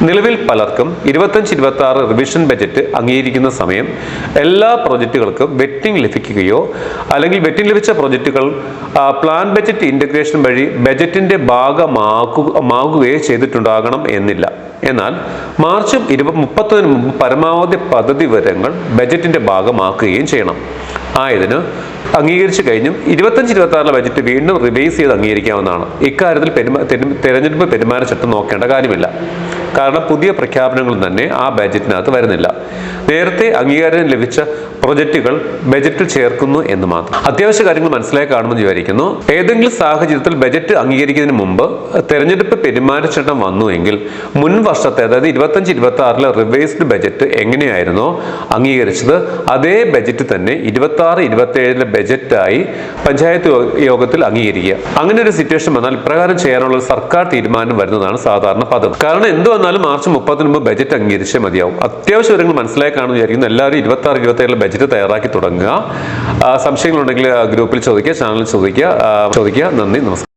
നിലവിൽ പലർക്കും 25-26 റിവിഷൻ ബജറ്റ് അംഗീകരിക്കുന്ന സമയം എല്ലാ പ്രൊജക്റ്റുകൾക്കും വെറ്റിംഗ് ലഭിക്കുകയോ അല്ലെങ്കിൽ വെറ്റിംഗ് ലഭിച്ച പ്രൊജക്റ്റുകൾ പ്ലാൻ ബജറ്റ് ഇന്റഗ്രേഷൻ വഴി ബജറ്റിന്റെ ഭാഗമാകുകയോ ചെയ്തിട്ടുണ്ടാകണം എന്നില്ല. എന്നാൽ മാർച്ച് 31 മുമ്പ് പരമാവധി പദ്ധതി വിവരങ്ങൾ ബജറ്റിന്റെ ഭാഗമാക്കുകയും ചെയ്യണം. ആയതിന് അംഗീകരിച്ചു കഴിഞ്ഞും 25-26 ബജറ്റ് വീണ്ടും റിവൈസ് ചെയ്ത് അംഗീകരിക്കാവുന്നതാണ്. ഇക്കാര്യത്തിൽ തെരഞ്ഞെടുപ്പ് പെരുമാറ്റച്ചട്ടം നോക്കേണ്ട കാര്യമില്ല. കാരണം പുതിയ പ്രഖ്യാപനങ്ങൾ തന്നെ ആ ബജറ്റിനകത്ത് വരുന്നില്ല. നേരത്തെ അംഗീകാരം ലഭിച്ച പ്രൊജക്റ്റുകൾ ബജറ്റിൽ ചേർക്കുന്നു എന്ന് മാത്രം. അത്യാവശ്യ കാര്യങ്ങൾ മനസ്സിലായി കാണുമെന്ന് വിചാരിക്കുന്നു. ഏതെങ്കിലും സാഹചര്യത്തിൽ ബജറ്റ് അംഗീകരിക്കുന്നതിന് മുമ്പ് തെരഞ്ഞെടുപ്പ് പെരുമാറ്റച്ചട്ടം വന്നു എങ്കിൽ മുൻ വർഷത്തെ, അതായത് 25-26 റിവൈസ്ഡ് ബജറ്റ് എങ്ങനെയായിരുന്നോ അംഗീകരിച്ചത് അതേ ബജറ്റ് തന്നെ 26-27 ബജറ്റായി പഞ്ചായത്ത് യോഗത്തിൽ അംഗീകരിക്കുക. അങ്ങനെ ഒരു സിറ്റുവേഷൻ വന്നാൽ ഇപ്രകാരം ചെയ്യാനുള്ള സർക്കാർ തീരുമാനം വരുന്നതാണ് സാധാരണ പതിവ്. കാരണം എന്ത് വന്നാലും മാർച്ച് 30 മുമ്പ് ബജറ്റ് അംഗീകരിച്ചേ മതിയാവും. അത്യാവശ്യം വിവരങ്ങൾ മനസ്സിലായി കാണുമെന്ന് വിചാരിക്കുന്നു. എല്ലാവരും 26-27 ബജറ്റ് തയ്യാറാക്കി തുടങ്ങുക. സംശയങ്ങളുണ്ടെങ്കിൽ ഗ്രൂപ്പിൽ ചോദിക്കുക, ചാനലിൽ ചോദിക്കുക. നന്ദി, നമസ്കാരം.